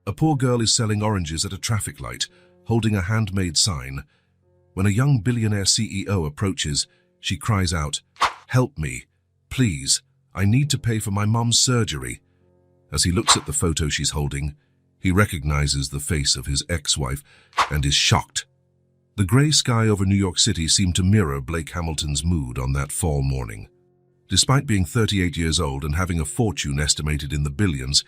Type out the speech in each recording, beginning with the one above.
A poor girl is selling oranges at a traffic light, holding a handmade sign. When a young billionaire CEO approaches, she cries out, "Help me, please, I need to pay for my mum's surgery." As he looks at the photo she's holding, he recognizes the face of his ex-wife and is shocked. The grey sky over New York City seemed to mirror Blake Hamilton's mood on that fall morning. Despite being 38 years old and having a fortune estimated in the billions,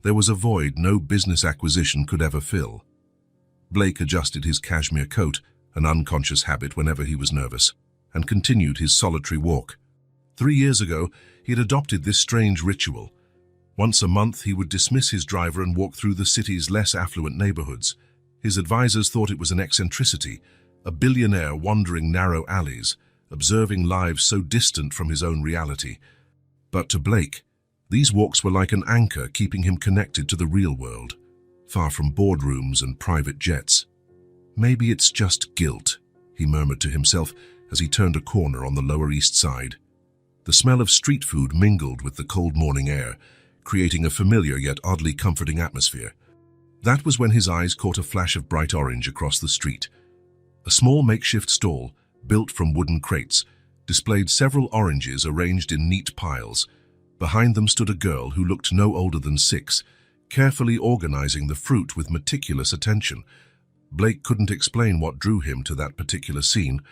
there was a void no business acquisition could ever fill. Blake adjusted his cashmere coat, an unconscious habit whenever he was nervous, and continued his solitary walk. 3 years ago, he had adopted this strange ritual. Once a month, he would dismiss his driver and walk through the city's less affluent neighborhoods. His advisors thought it was an eccentricity, a billionaire wandering narrow alleys, observing lives so distant from his own reality. But to Blake, these walks were like an anchor keeping him connected to the real world, far from boardrooms and private jets. "Maybe it's just guilt," he murmured to himself as he turned a corner on the Lower East Side. The smell of street food mingled with the cold morning air, creating a familiar yet oddly comforting atmosphere. That was when his eyes caught a flash of bright orange across the street. A small makeshift stall, built from wooden crates, displayed several oranges arranged in neat piles. Behind them stood a girl who looked no older than 6, carefully organizing the fruit with meticulous attention. Blake couldn't explain what drew him to that particular scene.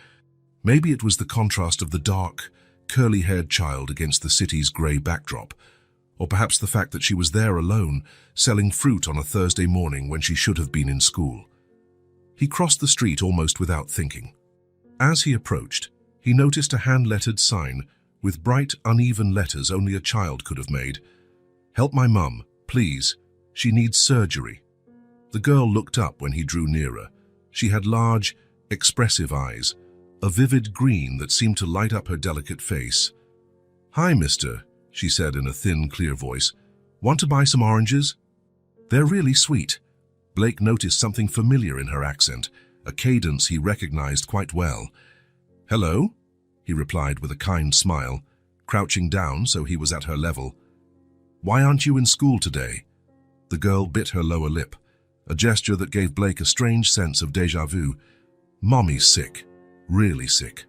Maybe it was the contrast of the dark, curly-haired child against the city's grey backdrop, or perhaps the fact that she was there alone, selling fruit on a Thursday morning when she should have been in school. He crossed the street almost without thinking. As he approached, he noticed a hand-lettered sign with bright, uneven letters only a child could have made. "Help my mum, please. She needs surgery." The girl looked up when he drew nearer. She had large, expressive eyes, a vivid green that seemed to light up her delicate face. "Hi, mister," she said in a thin, clear voice. "Want to buy some oranges?" "They're really sweet." Blake noticed something familiar in her accent, a cadence he recognized quite well. "Hello?" he replied with a kind smile, crouching down so he was at her level. "Why aren't you in school today?" The girl bit her lower lip, a gesture that gave Blake a strange sense of déjà vu. "Mommy's sick, really sick.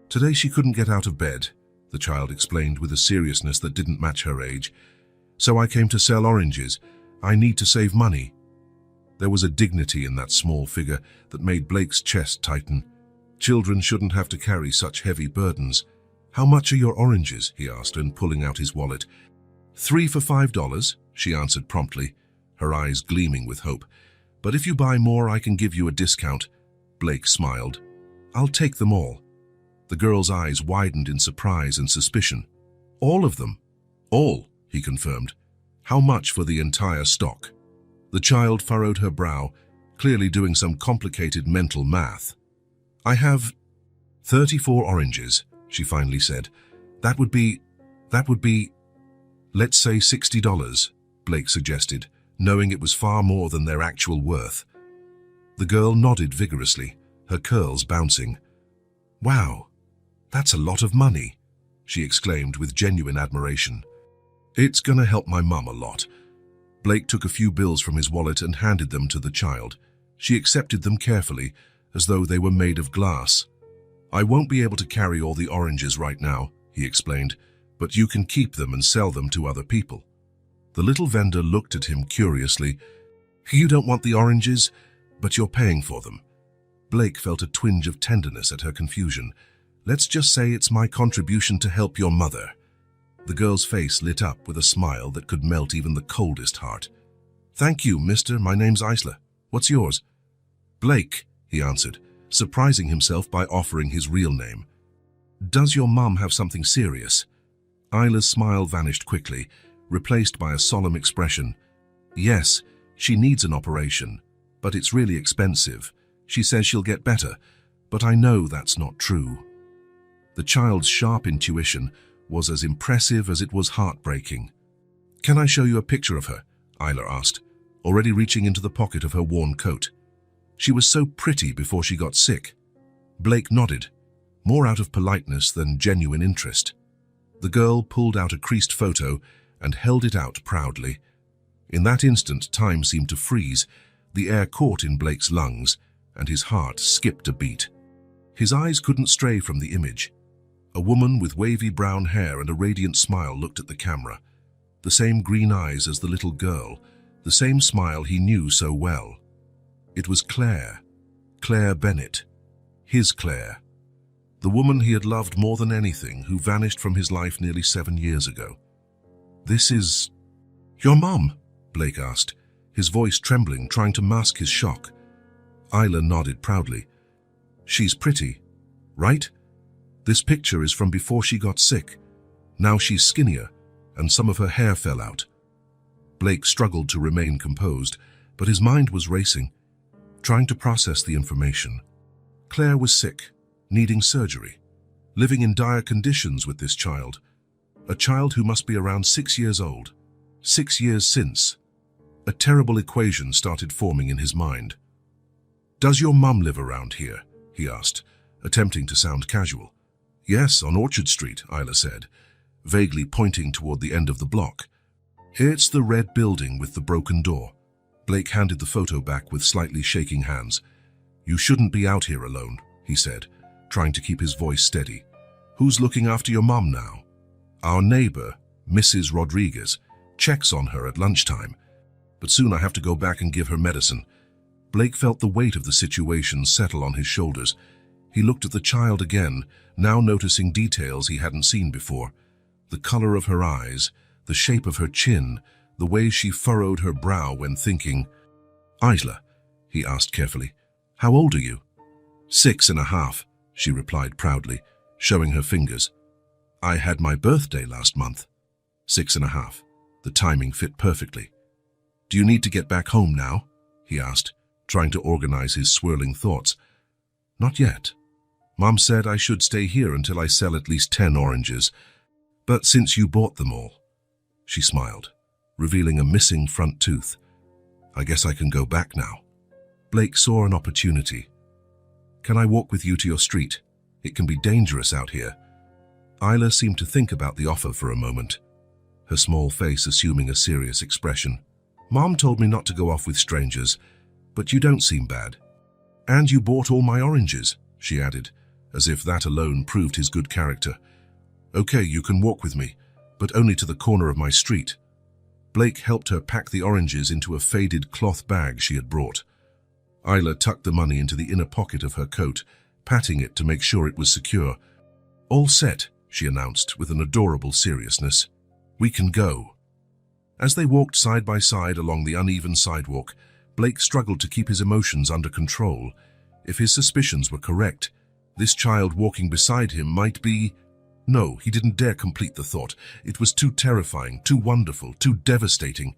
Today she couldn't get out of bed," the child explained with a seriousness that didn't match her age. "So I came to sell oranges. I need to save money." There was a dignity in that small figure that made Blake's chest tighten. Children shouldn't have to carry such heavy burdens. "How much are your oranges?" he asked, and pulling out his wallet. "3 for $5, she answered promptly, her eyes gleaming with hope. "But if you buy more, I can give you a discount." Blake smiled. "I'll take them all." The girl's eyes widened in surprise and suspicion. "All of them?" "All," he confirmed. "How much for the entire stock?" The child furrowed her brow, clearly doing some complicated mental math. "I have 34 oranges, she finally said. That would be, let's say $60, Blake suggested, knowing it was far more than their actual worth. The girl nodded vigorously, her curls bouncing. "Wow, that's a lot of money," she exclaimed with genuine admiration. "It's gonna help my mum a lot." Blake took a few bills from his wallet and handed them to the child. She accepted them carefully, as though they were made of glass. "I won't be able to carry all the oranges right now," he explained, "but you can keep them and sell them to other people." The little vendor looked at him curiously. "You don't want the oranges, but you're paying for them." Blake felt a twinge of tenderness at her confusion. "Let's just say it's my contribution to help your mother." The girl's face lit up with a smile that could melt even the coldest heart. "Thank you, mister. My name's Isla. What's yours?" "Blake," he answered, surprising himself by offering his real name. "Does your mum have something serious?" Isla's smile vanished quickly, replaced by a solemn expression. "Yes, she needs an operation, but it's really expensive. She says she'll get better, but I know that's not true." The child's sharp intuition was as impressive as it was heartbreaking. "Can I show you a picture of her?" Isla asked, already reaching into the pocket of her worn coat. "She was so pretty before she got sick." Blake nodded, more out of politeness than genuine interest. The girl pulled out a creased photo and held it out proudly. In that instant, time seemed to freeze. The air caught in Blake's lungs, and his heart skipped a beat. His eyes couldn't stray from the image. A woman with wavy brown hair and a radiant smile looked at the camera. The same green eyes as the little girl, the same smile he knew so well. It was Claire. Claire Bennett. His Claire. The woman he had loved more than anything, who vanished from his life nearly 7 years ago. "This is your mum?" Blake asked, his voice trembling, trying to mask his shock. Isla nodded proudly. "She's pretty, right? This picture is from before she got sick. Now she's skinnier, and some of her hair fell out." Blake struggled to remain composed, but his mind was racing, trying to process the information. Claire was sick, needing surgery, living in dire conditions with this child. A child who must be around 6 years old. 6 years since. A terrible equation started forming in his mind. "Does your mum live around here?" he asked, attempting to sound casual. "Yes, on Orchard Street," Isla said, vaguely pointing toward the end of the block. "It's the red building with the broken door." Blake handed the photo back with slightly shaking hands. "You shouldn't be out here alone," he said, trying to keep his voice steady. "Who's looking after your mum now?" "Our neighbor, Mrs. Rodriguez, checks on her at lunchtime. But soon I have to go back and give her medicine." Blake felt the weight of the situation settle on his shoulders. He looked at the child again, now noticing details he hadn't seen before. The color of her eyes, the shape of her chin, the way she furrowed her brow when thinking. "Isla," he asked carefully, "how old are you?" 6.5, she replied proudly, showing her fingers. "I had my birthday last month." 6.5. The timing fit perfectly. "Do you need to get back home now?" he asked, trying to organize his swirling thoughts. "Not yet. Mom said I should stay here until I sell at least 10 oranges. But since you bought them all," she smiled, revealing a missing front tooth, "I guess I can go back now." Blake saw an opportunity. "Can I walk with you to your street? It can be dangerous out here." Isla seemed to think about the offer for a moment, her small face assuming a serious expression. "Mom told me not to go off with strangers, but you don't seem bad. And you bought all my oranges," she added, as if that alone proved his good character. "Okay, you can walk with me, but only to the corner of my street." Blake helped her pack the oranges into a faded cloth bag she had brought. Isla tucked the money into the inner pocket of her coat, patting it to make sure it was secure. "All set," she announced with an adorable seriousness. "We can go." As they walked side by side along the uneven sidewalk, Blake struggled to keep his emotions under control. If his suspicions were correct, this child walking beside him might be... No, he didn't dare complete the thought. It was too terrifying, too wonderful, too devastating.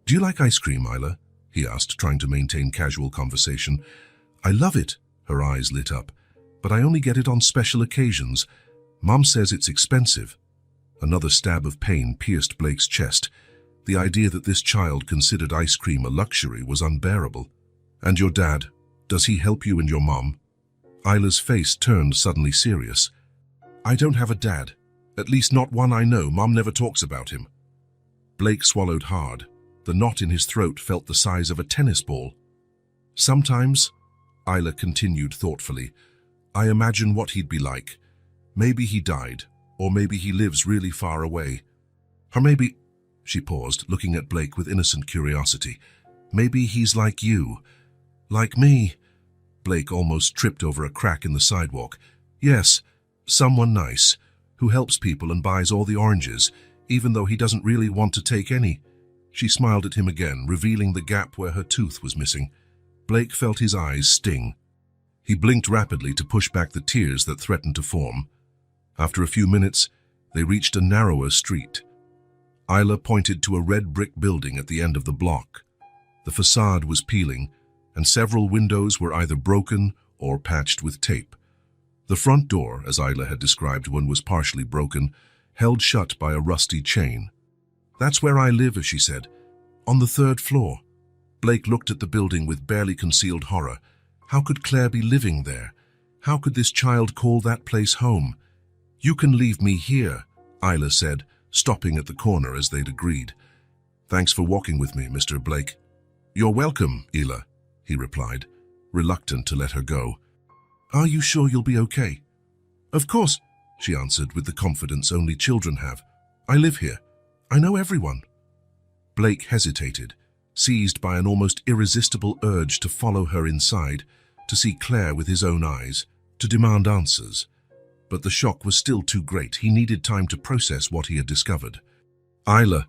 "Do you like ice cream, Isla?" he asked, trying to maintain casual conversation. "I love it," her eyes lit up, "but I only get it on special occasions. Mom says it's expensive." Another stab of pain pierced Blake's chest. The idea that this child considered ice cream a luxury was unbearable. "And your dad, does he help you and your mom?" Isla's face turned suddenly serious. "I don't have a dad. At least not one I know. Mom never talks about him." Blake swallowed hard. The knot in his throat felt the size of a tennis ball. "Sometimes," Isla continued thoughtfully, "I imagine what he'd be like. Maybe he died, or maybe he lives really far away. Or maybe..." She paused, looking at Blake with innocent curiosity. "Maybe he's like you. Like me." Blake almost tripped over a crack in the sidewalk. "Yes, someone nice, who helps people and buys all the oranges, even though he doesn't really want to take any." She smiled at him again, revealing the gap where her tooth was missing. Blake felt his eyes sting. He blinked rapidly to push back the tears that threatened to form. After a few minutes, they reached a narrower street. Isla pointed to a red brick building at the end of the block. The facade was peeling, and several windows were either broken or patched with tape. The front door, as Isla had described one, was partially broken, held shut by a rusty chain. "That's where I live," she said, "on the 3rd floor." Blake looked at the building with barely concealed horror. How could Claire be living there? How could this child call that place home? "You can leave me here," Isla said, stopping at the corner as they'd agreed. Thanks for walking with me, Mr. Blake. You're welcome, Ela, he replied, reluctant to let her go. Are you sure you'll be okay? Of course, she answered with the confidence only children have. I live here. I know everyone. Blake hesitated, seized by an almost irresistible urge to follow her inside, to see Claire with his own eyes, to demand answers. But the shock was still too great. He needed time to process what he had discovered. Isla,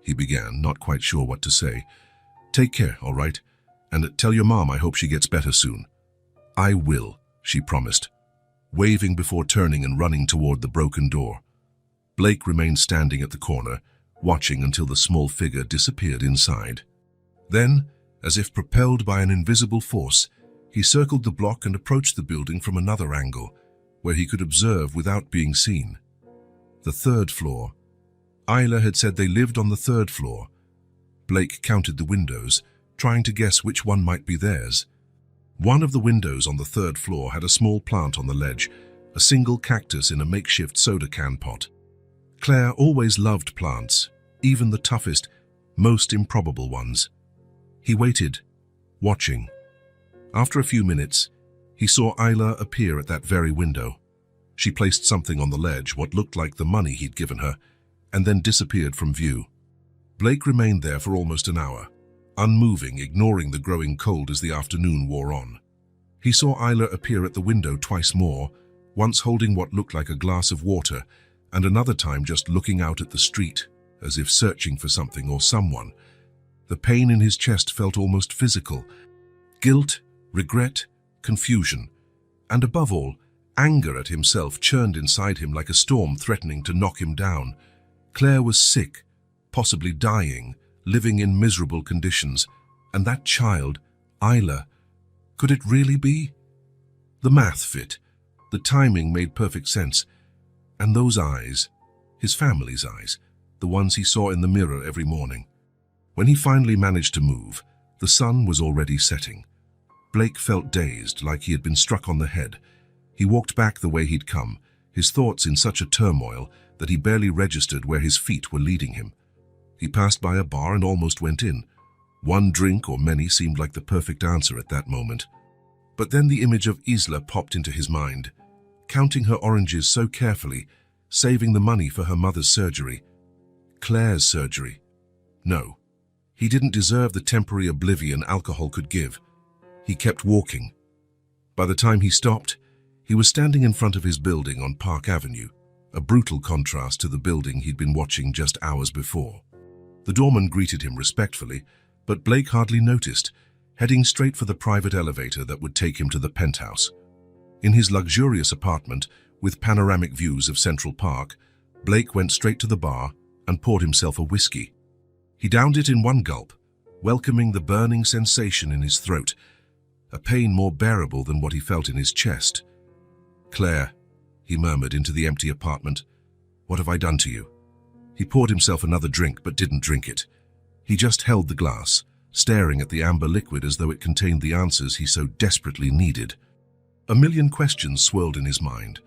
he began, not quite sure what to say. Take care, all right? And tell your mom I hope she gets better soon. I will, she promised, waving before turning and running toward the broken door. Blake remained standing at the corner, watching until the small figure disappeared inside. Then, as if propelled by an invisible force, he circled the block and approached the building from another angle, where he could observe without being seen. The third floor. Isla had said they lived on the third floor. Blake counted the windows, trying to guess which one might be theirs. One of the windows on the third floor had a small plant on the ledge, a single cactus in a makeshift soda can pot. Claire always loved plants, even the toughest, most improbable ones. He waited, watching. After a few minutes, he saw Isla appear at that very window. She placed something on the ledge, what looked like the money he'd given her, and then disappeared from view. Blake remained there for almost an hour, unmoving, ignoring the growing cold as the afternoon wore on. He saw Isla appear at the window twice more, once holding what looked like a glass of water, and another time just looking out at the street, as if searching for something or someone. The pain in his chest felt almost physical. Guilt, regret, confusion, and above all, anger at himself churned inside him like a storm threatening to knock him down. Claire was sick, possibly dying, living in miserable conditions, and that child, Isla, could it really be? The math fit, the timing made perfect sense, and those eyes, his family's eyes, the ones he saw in the mirror every morning. When he finally managed to move, the sun was already setting. Blake felt dazed, like he had been struck on the head. He walked back the way he'd come, his thoughts in such a turmoil that he barely registered where his feet were leading him. He passed by a bar and almost went in. One drink or many seemed like the perfect answer at that moment. But then the image of Isla popped into his mind, counting her oranges so carefully, saving the money for her mother's surgery. Claire's surgery. No, he didn't deserve the temporary oblivion alcohol could give. He kept walking. By the time he stopped, he was standing in front of his building on Park Avenue, a brutal contrast to the building he'd been watching just hours before. The doorman greeted him respectfully, but Blake hardly noticed, heading straight for the private elevator that would take him to the penthouse. In his luxurious apartment, with panoramic views of Central Park, Blake went straight to the bar and poured himself a whiskey. He downed it in one gulp, welcoming the burning sensation in his throat, a pain more bearable than what he felt in his chest. "Claire," he murmured into the empty apartment, "what have I done to you?" He poured himself another drink but didn't drink it. He just held the glass, staring at the amber liquid as though it contained the answers he so desperately needed. A million questions swirled in his mind.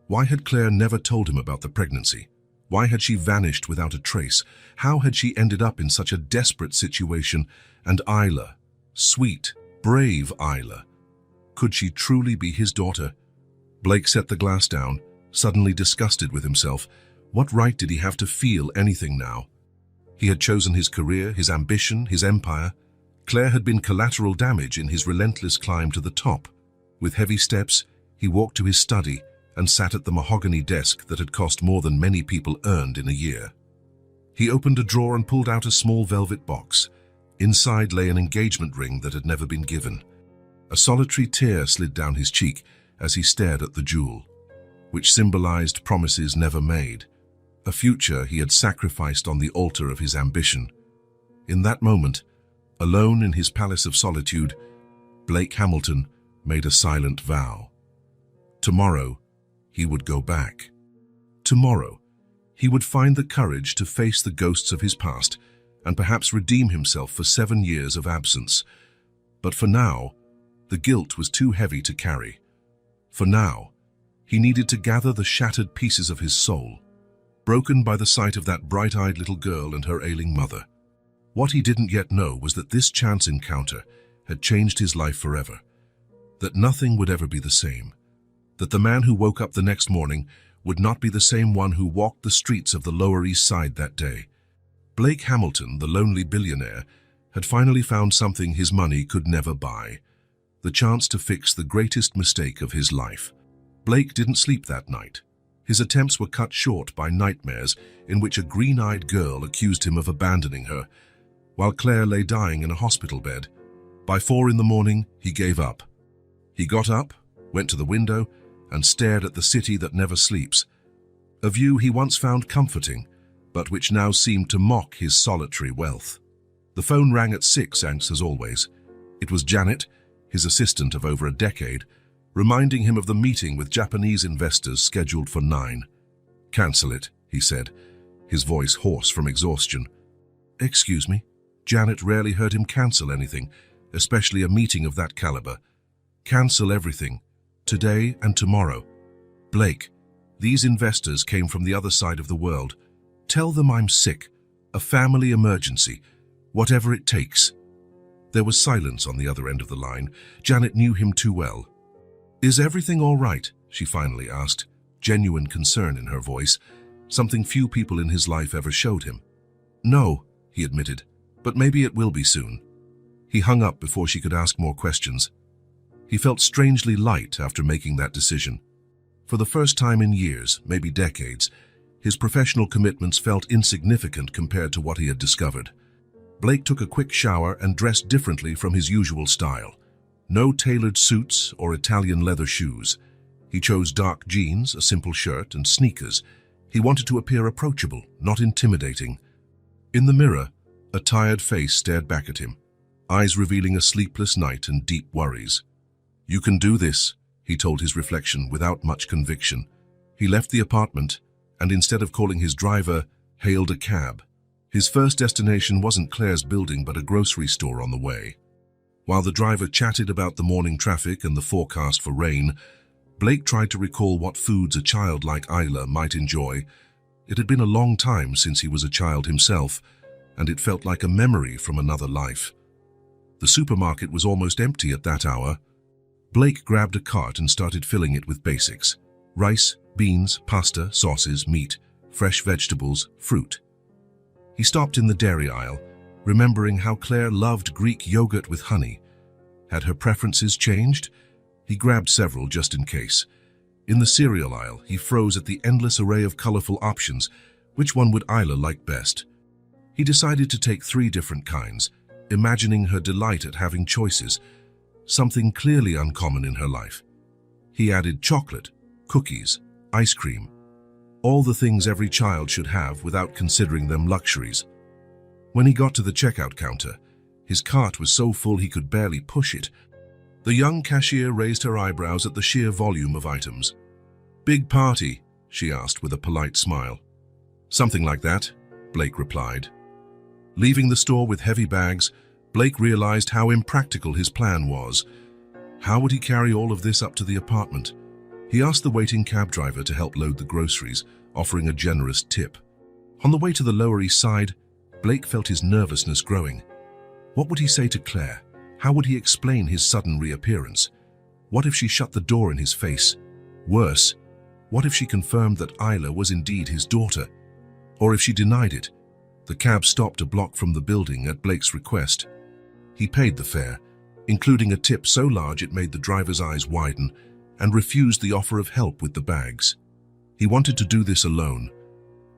Why had Claire never told him about the pregnancy? Why had she vanished without a trace? How had she ended up in such a desperate situation? And Isla, sweet, brave Isla, could she truly be his daughter? Blake set the glass down, suddenly disgusted with himself. What right did he have to feel anything now? He had chosen his career, his ambition, his empire. Claire had been collateral damage in his relentless climb to the top. With heavy steps, he walked to his study and sat at the mahogany desk that had cost more than many people earned in a year. He opened a drawer and pulled out a small velvet box. Inside lay an engagement ring that had never been given. A solitary tear slid down his cheek as he stared at the jewel, which symbolized promises never made, a future he had sacrificed on the altar of his ambition. In that moment, alone in his palace of solitude, Blake Hamilton made a silent vow. Tomorrow, he would go back. Tomorrow, he would find the courage to face the ghosts of his past and perhaps redeem himself for 7 years of absence. But for now, the guilt was too heavy to carry. For now, he needed to gather the shattered pieces of his soul, broken by the sight of that bright-eyed little girl and her ailing mother. What he didn't yet know was that this chance encounter had changed his life forever, that nothing would ever be the same, that the man who woke up the next morning would not be the same one who walked the streets of the Lower East Side that day. Blake Hamilton, the lonely billionaire, had finally found something his money could never buy, the chance to fix the greatest mistake of his life. Blake didn't sleep that night. His attempts were cut short by nightmares in which a green-eyed girl accused him of abandoning her, while Claire lay dying in a hospital bed. By 4 in the morning, he gave up. He got up, went to the window, and stared at the city that never sleeps, a view he once found comforting, but which now seemed to mock his solitary wealth. The phone rang at 6, as always. It was Janet, his assistant of over a decade, reminding him of the meeting with Japanese investors scheduled for 9. "Cancel it," he said, his voice hoarse from exhaustion. "Excuse me?" Janet rarely heard him cancel anything, especially a meeting of that caliber. "Cancel everything. Today and tomorrow." "Blake, these investors came from the other side of the world. Tell them I'm sick. A family emergency. Whatever it takes." There was silence on the other end of the line. Janet knew him too well. "Is everything all right?" she finally asked, genuine concern in her voice, something few people in his life ever showed him. "No," he admitted, "but maybe it will be soon." He hung up before she could ask more questions. He felt strangely light after making that decision. For the first time in years, maybe decades, his professional commitments felt insignificant compared to what he had discovered. Blake took a quick shower and dressed differently from his usual style. No tailored suits or Italian leather shoes. He chose dark jeans, a simple shirt, and sneakers. He wanted to appear approachable, not intimidating. In the mirror, a tired face stared back at him, eyes revealing a sleepless night and deep worries. "You can do this," he told his reflection without much conviction. He left the apartment and, instead of calling his driver, hailed a cab. His first destination wasn't Claire's building but a grocery store on the way. While the driver chatted about the morning traffic and the forecast for rain, Blake tried to recall what foods a child like Isla might enjoy. It had been a long time since he was a child himself, and it felt like a memory from another life. The supermarket was almost empty at that hour. Blake grabbed a cart and started filling it with basics: rice, beans, pasta, sauces, meat, fresh vegetables, fruit. He stopped in the dairy aisle, remembering how Claire loved Greek yogurt with honey. Had her preferences changed? He grabbed several just in case. In the cereal aisle, he froze at the endless array of colorful options. Which one would Isla like best? He decided to take 3 different kinds, imagining her delight at having choices, something clearly uncommon in her life. He added chocolate, cookies, ice cream, all the things every child should have without considering them luxuries. When he got to the checkout counter, his cart was so full he could barely push it. The young cashier raised her eyebrows at the sheer volume of items. "Big party?" she asked with a polite smile. "Something like that," Blake replied. Leaving the store with heavy bags, Blake realized how impractical his plan was. How would he carry all of this up to the apartment? He asked the waiting cab driver to help load the groceries, offering a generous tip. On the way to the Lower East Side, Blake felt his nervousness growing. What would he say to Claire? How would he explain his sudden reappearance? What if she shut the door in his face? Worse, what if she confirmed that Isla was indeed his daughter? Or if she denied it? The cab stopped a block from the building at Blake's request. He paid the fare, including a tip so large it made the driver's eyes widen, and refused the offer of help with the bags. He wanted to do this alone.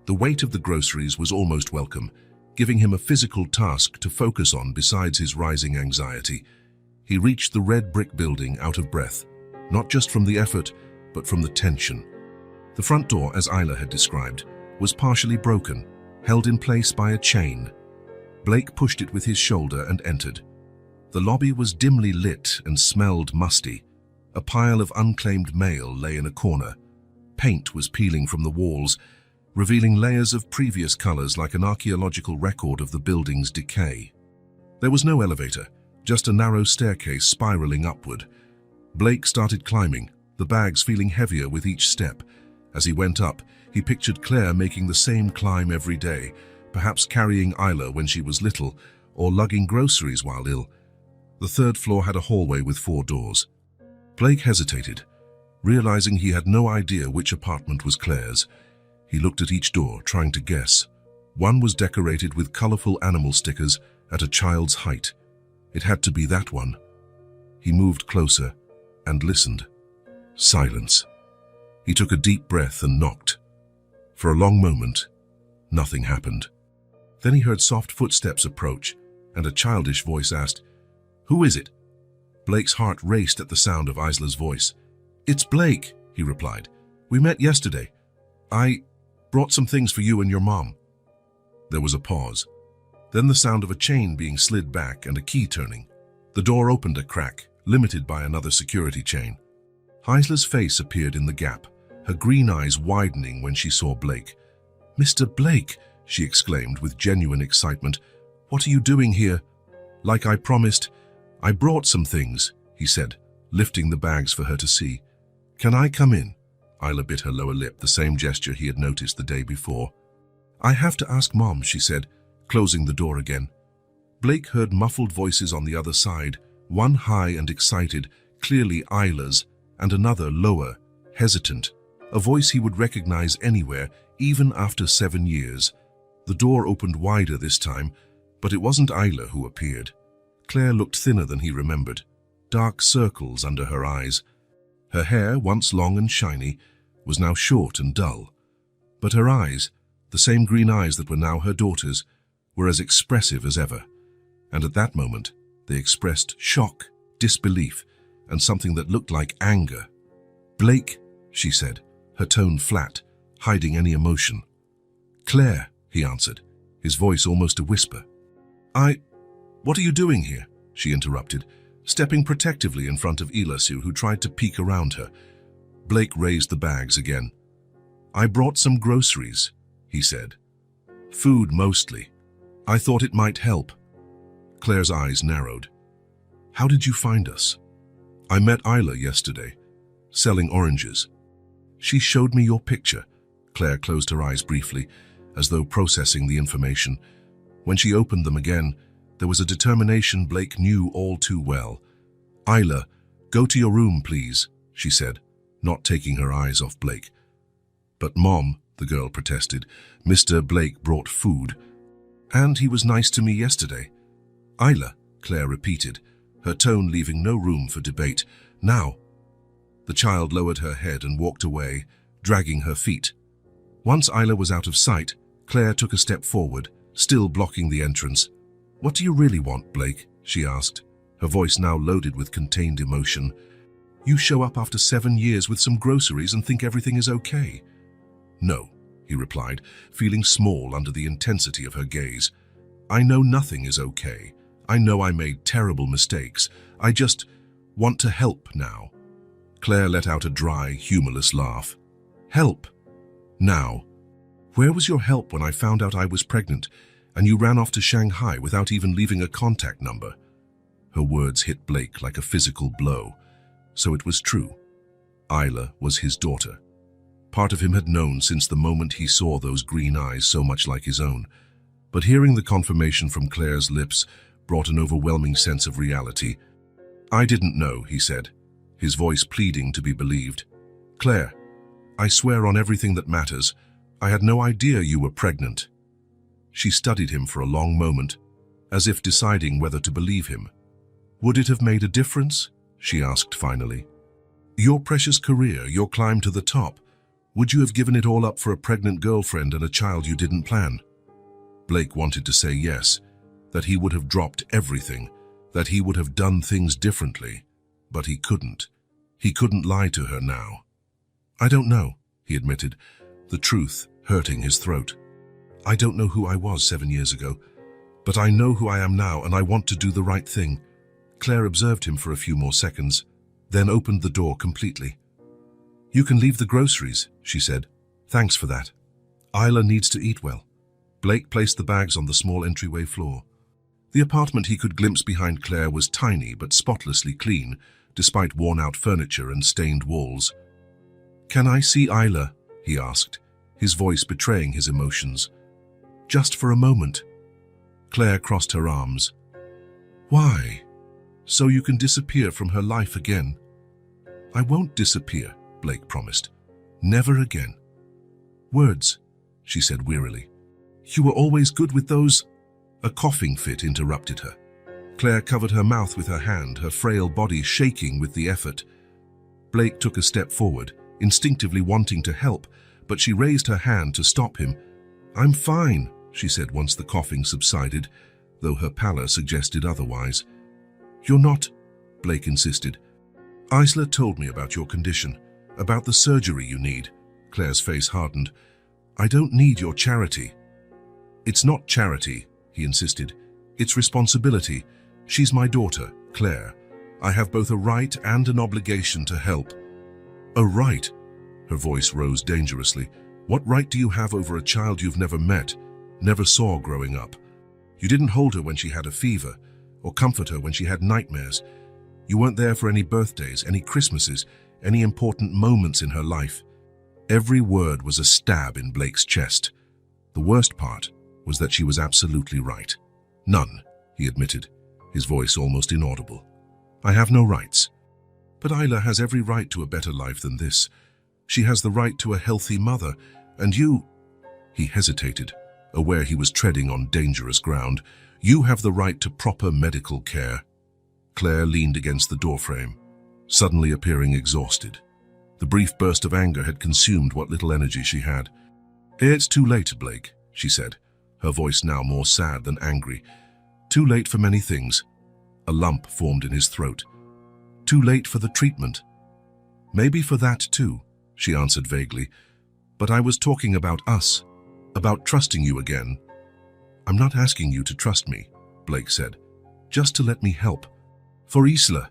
The weight of the groceries was almost welcome, giving him a physical task to focus on besides his rising anxiety. He reached the red brick building out of breath, not just from the effort, but from the tension. The front door, as Isla had described, was partially broken, held in place by a chain. Blake pushed it with his shoulder and entered. The lobby was dimly lit and smelled musty. A pile of unclaimed mail lay in a corner. Paint was peeling from the walls, revealing layers of previous colors like an archaeological record of the building's decay. There was no elevator, just a narrow staircase spiraling upward. Blake started climbing, the bags feeling heavier with each step. As he went up, he pictured Claire making the same climb every day, perhaps carrying Isla when she was little, or lugging groceries while ill. The third floor had a hallway with 4 doors. Blake hesitated, realizing he had no idea which apartment was Claire's. He looked at each door, trying to guess. One was decorated with colorful animal stickers at a child's height. It had to be that one. He moved closer and listened. Silence. He took a deep breath and knocked. For a long moment, nothing happened. Then he heard soft footsteps approach, and a childish voice asked, "Who is it?" Blake's heart raced at the sound of Isla's voice. "It's Blake," he replied. "We met yesterday. I brought some things for you and your mom." There was a pause. Then the sound of a chain being slid back and a key turning. The door opened a crack, limited by another security chain. Isla's face appeared in the gap, her green eyes widening when she saw Blake. "Mr. Blake," she exclaimed with genuine excitement. "What are you doing here?" "Like I promised, I brought some things," he said, lifting the bags for her to see. "Can I come in?" Isla bit her lower lip, the same gesture he had noticed the day before. "I have to ask Mom," she said, closing the door again. Blake heard muffled voices on the other side, one high and excited, clearly Isla's, and another lower, hesitant, a voice he would recognize anywhere, even after 7 years. The door opened wider this time, but it wasn't Isla who appeared. Claire looked thinner than he remembered, dark circles under her eyes. Her hair, once long and shiny, was now short and dull. But her eyes, the same green eyes that were now her daughter's, were as expressive as ever. And at that moment, they expressed shock, disbelief, and something that looked like anger. "Blake," she said, her tone flat, hiding any emotion. "Claire," he answered, his voice almost a whisper. What are you doing here?" she interrupted, stepping protectively in front of Ilasu, who tried to peek around her. Blake raised the bags again. "I brought some groceries," he said. "Food mostly. I thought it might help." Claire's eyes narrowed. "How did you find us?" "I met Isla yesterday, selling oranges. She showed me your picture." Claire closed her eyes briefly, as though processing the information. When she opened them again, there was a determination Blake knew all too well. "Isla, go to your room, please," she said, not taking her eyes off Blake. "But Mom," the girl protested, "Mr. Blake brought food. And he was nice to me yesterday." "Isla," Claire repeated, her tone leaving no room for debate. "Now." The child lowered her head and walked away, dragging her feet. Once Isla was out of sight, Claire took a step forward, still blocking the entrance. "What do you really want, Blake?" she asked, her voice now loaded with contained emotion. "You show up after 7 years with some groceries and think everything is okay." "No," he replied, feeling small under the intensity of her gaze. "I know nothing is okay. I know I made terrible mistakes. I just want to help now." Claire let out a dry, humorless laugh. "Help? Now? Where was your help when I found out I was pregnant and you ran off to Shanghai without even leaving a contact number?" Her words hit Blake like a physical blow. So it was true. Isla was his daughter. Part of him had known since the moment he saw those green eyes so much like his own. But hearing the confirmation from Claire's lips brought an overwhelming sense of reality. "I didn't know," he said, his voice pleading to be believed. "Claire, I swear on everything that matters, I had no idea you were pregnant." She studied him for a long moment, as if deciding whether to believe him. "Would it have made a difference?" she asked finally. "Your precious career, your climb to the top, would you have given it all up for a pregnant girlfriend and a child you didn't plan?" Blake wanted to say yes, that he would have dropped everything, that he would have done things differently, but he couldn't. He couldn't lie to her now. "I don't know," he admitted, the truth hurting his throat. "I don't know who I was 7 years ago, but I know who I am now and I want to do the right thing." Claire observed him for a few more seconds, then opened the door completely. "You can leave the groceries," she said. "Thanks for that. Isla needs to eat well." Blake placed the bags on the small entryway floor. The apartment he could glimpse behind Claire was tiny but spotlessly clean, despite worn-out furniture and stained walls. "Can I see Isla?" he asked, his voice betraying his emotions. Just for a moment. Claire crossed her arms. Why? So you can disappear from her life again? I won't disappear, Blake promised. Never again. Words, she said wearily. You were always good with those. A coughing fit interrupted her. Claire covered her mouth with her hand, her frail body shaking with the effort. Blake took a step forward, instinctively wanting to help, but she raised her hand to stop him. I'm fine, she said once the coughing subsided, though her pallor suggested otherwise. You're not, Blake insisted. Isla told me about your condition, about the surgery you need. Claire's face hardened. I don't need your charity. It's not charity, he insisted. It's responsibility. She's my daughter, Claire. I have both a right and an obligation to help. A right? Her voice rose dangerously. What right do you have over a child you've never met, never saw growing up? You didn't hold her when she had a fever, or comfort her when she had nightmares. You weren't there for any birthdays, any Christmases, any important moments in her life. Every word was a stab in Blake's chest. The worst part was that she was absolutely right. None, he admitted, his voice almost inaudible. I have no rights. But Isla has every right to a better life than this. She has the right to a healthy mother, and you... He hesitated, aware he was treading on dangerous ground. You have the right to proper medical care. Claire leaned against the doorframe, suddenly appearing exhausted. The brief burst of anger had consumed what little energy she had. It's too late, Blake, she said, her voice now more sad than angry. Too late for many things. A lump formed in his throat. Too late for the treatment. Maybe for that too, she answered vaguely. But I was talking about us, about trusting you again. I'm not asking you to trust me, Blake said, just to let me help. For Isla.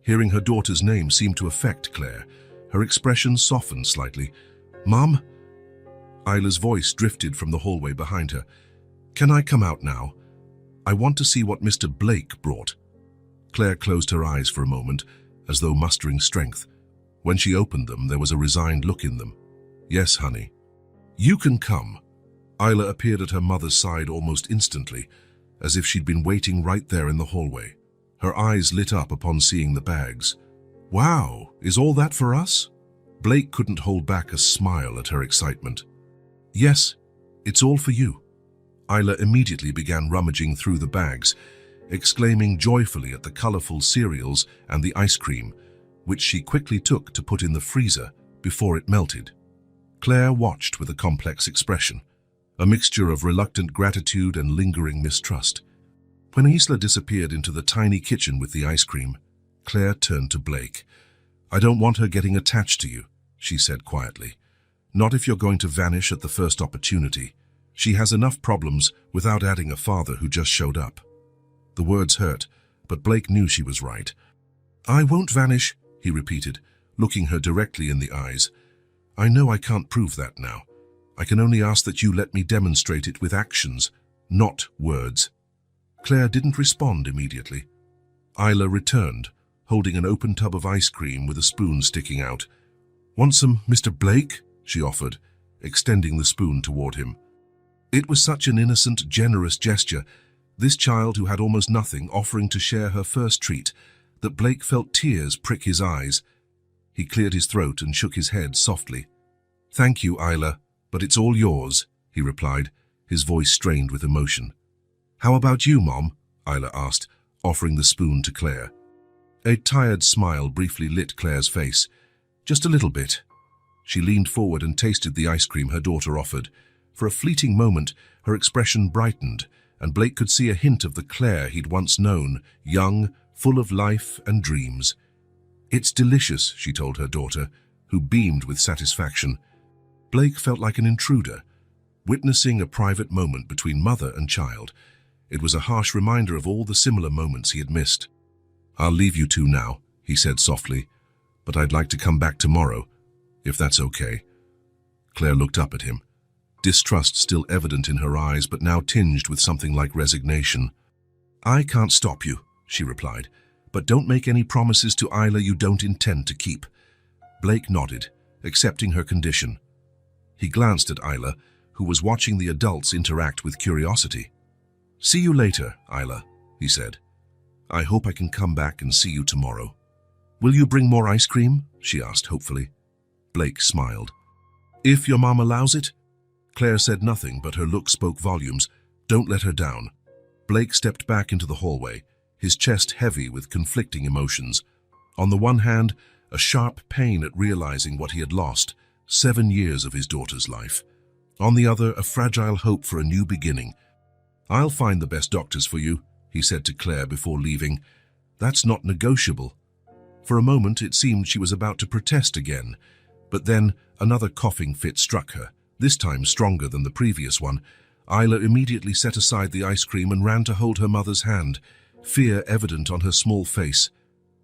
Hearing her daughter's name seemed to affect Claire. Her expression softened slightly. Mom? Isla's voice drifted from the hallway behind her. Can I come out now? I want to see what Mr. Blake brought. Claire closed her eyes for a moment, as though mustering strength. When she opened them, there was a resigned look in them. Yes, honey. You can come. Isla appeared at her mother's side almost instantly, as if she'd been waiting right there in the hallway. Her eyes lit up upon seeing the bags. Wow, is all that for us? Blake couldn't hold back a smile at her excitement. Yes, it's all for you. Isla immediately began rummaging through the bags, exclaiming joyfully at the colorful cereals and the ice cream, which she quickly took to put in the freezer before it melted. Claire watched with a complex expression, a mixture of reluctant gratitude and lingering mistrust. When Isla disappeared into the tiny kitchen with the ice cream, Claire turned to Blake. I don't want her getting attached to you, she said quietly. Not if you're going to vanish at the first opportunity. She has enough problems without adding a father who just showed up. The words hurt, but Blake knew she was right. I won't vanish, he repeated, looking her directly in the eyes. I know I can't prove that now. I can only ask that you let me demonstrate it with actions, not words. Claire didn't respond immediately. Isla returned, holding an open tub of ice cream with a spoon sticking out. Want some, Mr. Blake? She offered, extending the spoon toward him. It was such an innocent, generous gesture, this child who had almost nothing offering to share her first treat, that Blake felt tears prick his eyes. He cleared his throat and shook his head softly. Thank you, Isla, but it's all yours, he replied, his voice strained with emotion. How about you, Mom? Isla asked, offering the spoon to Claire. A tired smile briefly lit Claire's face. Just a little bit. She leaned forward and tasted the ice cream her daughter offered. For a fleeting moment, her expression brightened, and Blake could see a hint of the Claire he'd once known, young, full of life and dreams. It's delicious, she told her daughter, who beamed with satisfaction. Blake felt like an intruder, witnessing a private moment between mother and child. It was a harsh reminder of all the similar moments he had missed. I'll leave you two now, he said softly, but I'd like to come back tomorrow, if that's okay. Claire looked up at him, distrust still evident in her eyes, but now tinged with something like resignation. I can't stop you, she replied, but don't make any promises to Isla you don't intend to keep. Blake nodded, accepting her condition. He glanced at Isla, who was watching the adults interact with curiosity. "See you later, Isla," he said. "I hope I can come back and see you tomorrow." "Will you bring more ice cream?" she asked hopefully. Blake smiled. "If your mom allows it." Claire said nothing, but her look spoke volumes. "Don't let her down." Blake stepped back into the hallway, his chest heavy with conflicting emotions. On the one hand, a sharp pain at realizing what he had lost, 7 years of his daughter's life. On the other, a fragile hope for a new beginning. "I'll find the best doctors for you," he said to Claire before leaving. "That's not negotiable." For a moment, it seemed she was about to protest again, but then another coughing fit struck her, this time stronger than the previous one. Isla immediately set aside the ice cream and ran to hold her mother's hand, fear evident on her small face.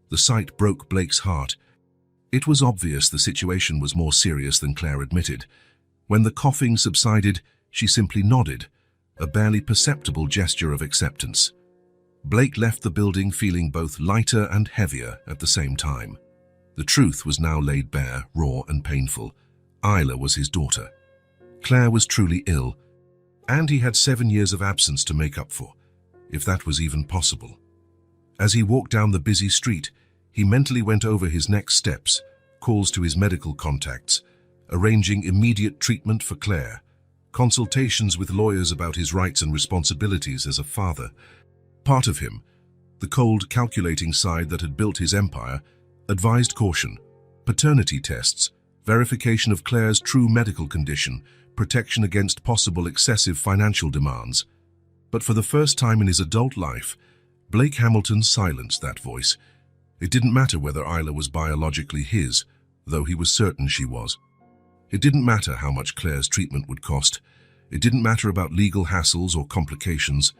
The sight broke Blake's heart. It was obvious the situation was more serious than Claire admitted. When the coughing subsided, she simply nodded, a barely perceptible gesture of acceptance. Blake left the building feeling both lighter and heavier at the same time. The truth was now laid bare, raw and painful. Isla was his daughter. Claire was truly ill, and he had 7 years of absence to make up for, if that was even possible. As he walked down the busy street, he mentally went over his next steps, calls to his medical contacts, arranging immediate treatment for Claire, consultations with lawyers about his rights and responsibilities as a father. Part of him, the cold, calculating side that had built his empire, advised caution, paternity tests, verification of Claire's true medical condition, protection against possible excessive financial demands. But for the first time in his adult life, Blake Hamilton silenced that voice. It didn't matter whether Isla was biologically his, though he was certain she was. It didn't matter how much Claire's treatment would cost. It didn't matter about legal hassles or complications.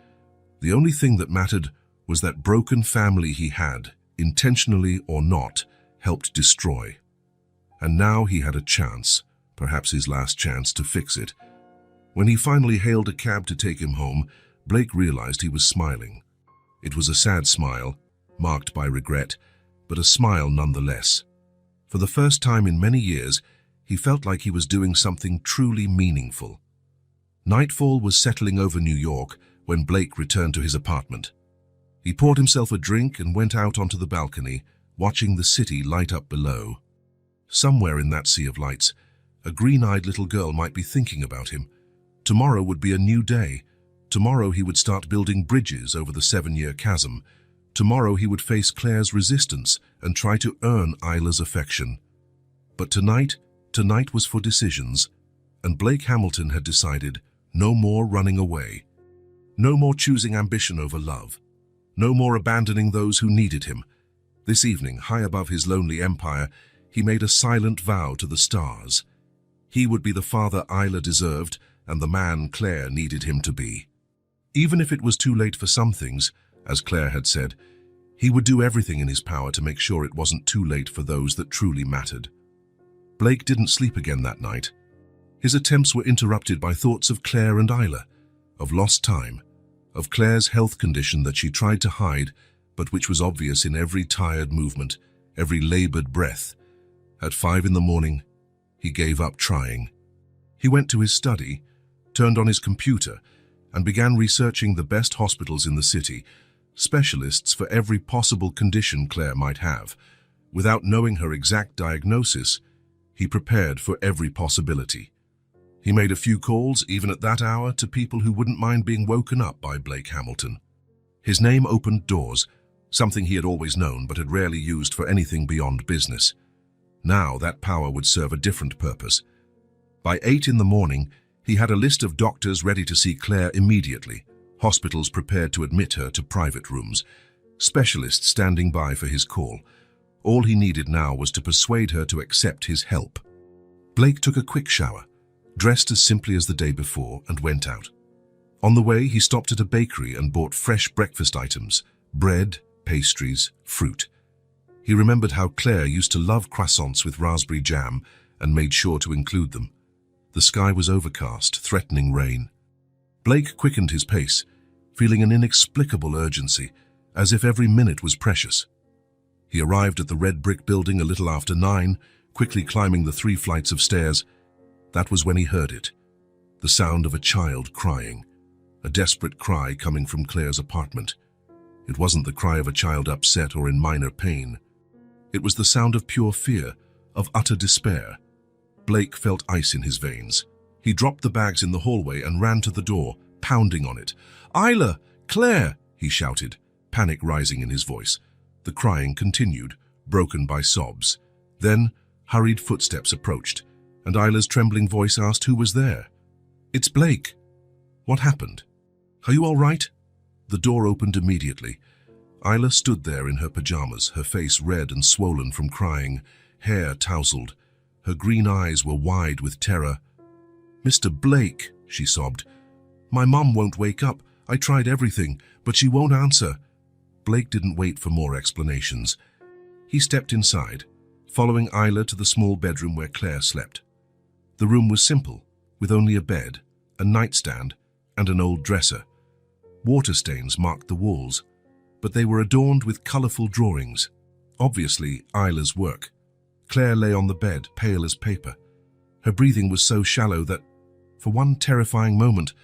The only thing that mattered was that broken family he had, intentionally or not, helped destroy. And now he had a chance, perhaps his last chance, to fix it. When he finally hailed a cab to take him home, Blake realized he was smiling. It was a sad smile, marked by regret, but a smile nonetheless. For the first time in many years, he felt like he was doing something truly meaningful. Nightfall was settling over New York when Blake returned to his apartment. He poured himself a drink and went out onto the balcony, watching the city light up below. Somewhere in that sea of lights, a green-eyed little girl might be thinking about him. Tomorrow would be a new day. Tomorrow he would start building bridges over the 7-year chasm. Tomorrow he would face Claire's resistance and try to earn Isla's affection. But tonight was for decisions, and Blake Hamilton had decided no more running away. No more choosing ambition over love. No more abandoning those who needed him. This evening, high above his lonely empire, he made a silent vow to the stars. He would be the father Isla deserved and the man Claire needed him to be. Even if it was too late for some things, as Claire had said, he would do everything in his power to make sure it wasn't too late for those that truly mattered. Blake didn't sleep again that night. His attempts were interrupted by thoughts of Claire and Isla, of lost time, of Claire's health condition that she tried to hide, but which was obvious in every tired movement, every labored breath. At 5 in the morning, he gave up trying. He went to his study, turned on his computer, and began researching the best hospitals in the city, specialists for every possible condition Claire might have. Without knowing her exact diagnosis, he prepared for every possibility. He made a few calls, even at that hour, to people who wouldn't mind being woken up by Blake Hamilton. His name opened doors, something he had always known but had rarely used for anything beyond business. Now that power would serve a different purpose. By 8 in the morning, he had a list of doctors ready to see Claire immediately, hospitals prepared to admit her to private rooms, specialists standing by for his call. All he needed now was to persuade her to accept his help. Blake took a quick shower, dressed as simply as the day before, and went out. On the way, he stopped at a bakery and bought fresh breakfast items, bread, pastries, fruit. He remembered how Claire used to love croissants with raspberry jam and made sure to include them. The sky was overcast, threatening rain. Blake quickened his pace, feeling an inexplicable urgency, as if every minute was precious. He arrived at the red brick building a little after 9, quickly climbing the 3 flights of stairs. That was when he heard it. the sound of a child crying, a desperate cry coming from Claire's apartment. It wasn't the cry of a child upset or in minor pain. It was the sound of pure fear, of utter despair. Blake felt ice in his veins. He dropped the bags in the hallway and ran to the door, pounding on it. "Isla! Claire!" he shouted, panic rising in his voice. The crying continued, broken by sobs. Then, hurried footsteps approached, and Isla's trembling voice asked who was there. "It's Blake." "What happened? Are you all right?" The door opened immediately. Isla stood there in her pajamas, her face red and swollen from crying, hair tousled. Her green eyes were wide with terror. "Mr. Blake," she sobbed. "My mum won't wake up. I tried everything, but she won't answer." Blake didn't wait for more explanations. He stepped inside, following Isla to the small bedroom where Claire slept. The room was simple, with only a bed, a nightstand, and an old dresser. Water stains marked the walls, but they were adorned with colorful drawings. Obviously, Isla's work. Claire lay on the bed, pale as paper. Her breathing was so shallow that, for one terrifying moment,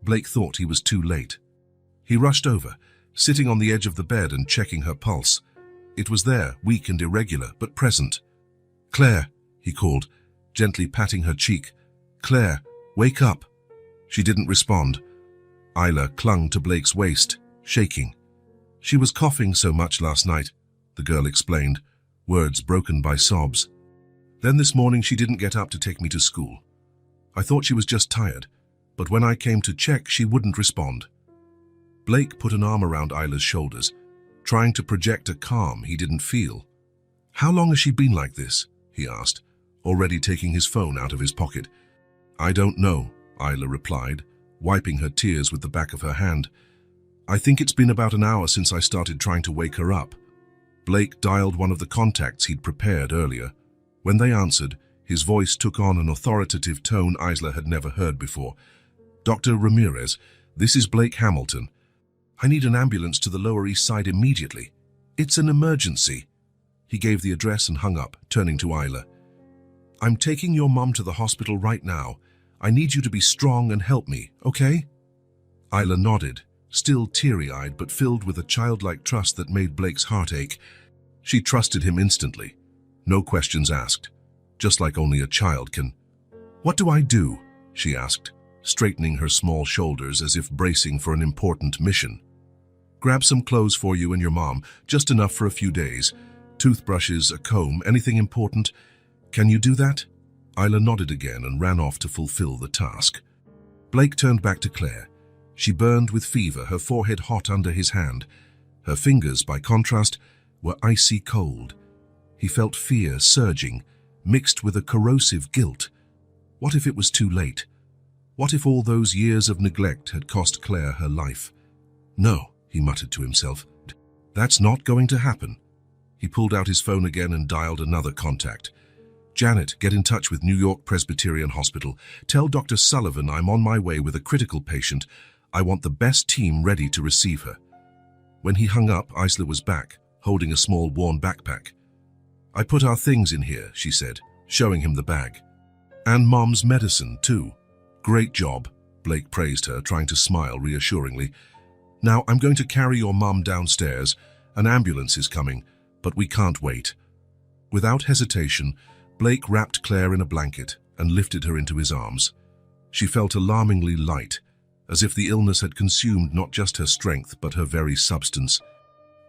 Blake thought he was too late. He rushed over, sitting on the edge of the bed and checking her pulse. It was there, weak and irregular, but present. "Claire," he called, gently patting her cheek. "Claire, wake up." She didn't respond. Isla clung to Blake's waist, shaking. "She was coughing so much last night," the girl explained, words broken by sobs. "Then this morning she didn't get up to take me to school. I thought she was just tired, but when I came to check, she wouldn't respond." Blake put an arm around Isla's shoulders, trying to project a calm he didn't feel. "How long has she been like this?" he asked, already taking his phone out of his pocket. "I don't know," Isla replied, wiping her tears with the back of her hand. "I think it's been about an hour since I started trying to wake her up." Blake dialed one of the contacts he'd prepared earlier. When they answered, his voice took on an authoritative tone Isla had never heard before. "Dr. Ramirez, this is Blake Hamilton. I need an ambulance to the Lower East Side immediately. It's an emergency." He gave the address and hung up, turning to Isla. "I'm taking your mom to the hospital right now. I need you to be strong and help me, okay?" Isla nodded, still teary-eyed but filled with a childlike trust that made Blake's heart ache. She trusted him instantly. No questions asked, just like only a child can. "What do I do?" she asked, straightening her small shoulders as if bracing for an important mission. "Grab some clothes for you and your mom, just enough for a few days. Toothbrushes, a comb, anything important. Can you do that?" Isla nodded again and ran off to fulfill the task. Blake turned back to Claire. She burned with fever, her forehead hot under his hand. Her fingers, by contrast, were icy cold. He felt fear surging, mixed with a corrosive guilt. What if it was too late? What if all those years of neglect had cost Claire her life? "No," he muttered to himself. "That's not going to happen." He pulled out his phone again and dialed another contact. "Janet, get in touch with New York Presbyterian Hospital. Tell Dr. Sullivan I'm on my way with a critical patient. I want the best team ready to receive her." When he hung up, Isla was back, holding a small worn backpack. "I put our things in here," she said, showing him the bag. "And Mom's medicine, too." "Great job," Blake praised her, trying to smile reassuringly. "Now I'm going to carry your mum downstairs. An ambulance is coming, but we can't wait." Without hesitation, Blake wrapped Claire in a blanket and lifted her into his arms. She felt alarmingly light, as if the illness had consumed not just her strength but her very substance.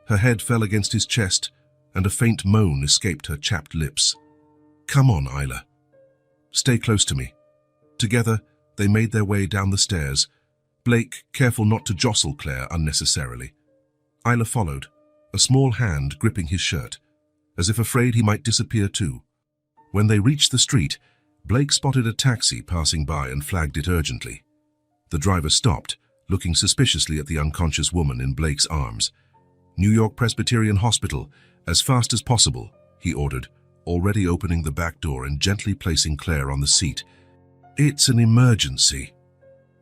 Her head fell against his chest, and a faint moan escaped her chapped lips. "Come on, Isla. Stay close to me." Together, they made their way down the stairs, Blake careful not to jostle Claire unnecessarily. Isla followed, a small hand gripping his shirt, as if afraid he might disappear too. When they reached the street, Blake spotted a taxi passing by and flagged it urgently. The driver stopped, looking suspiciously at the unconscious woman in Blake's arms. "New York Presbyterian Hospital, as fast as possible," he ordered, already opening the back door and gently placing Claire on the seat. "It's an emergency."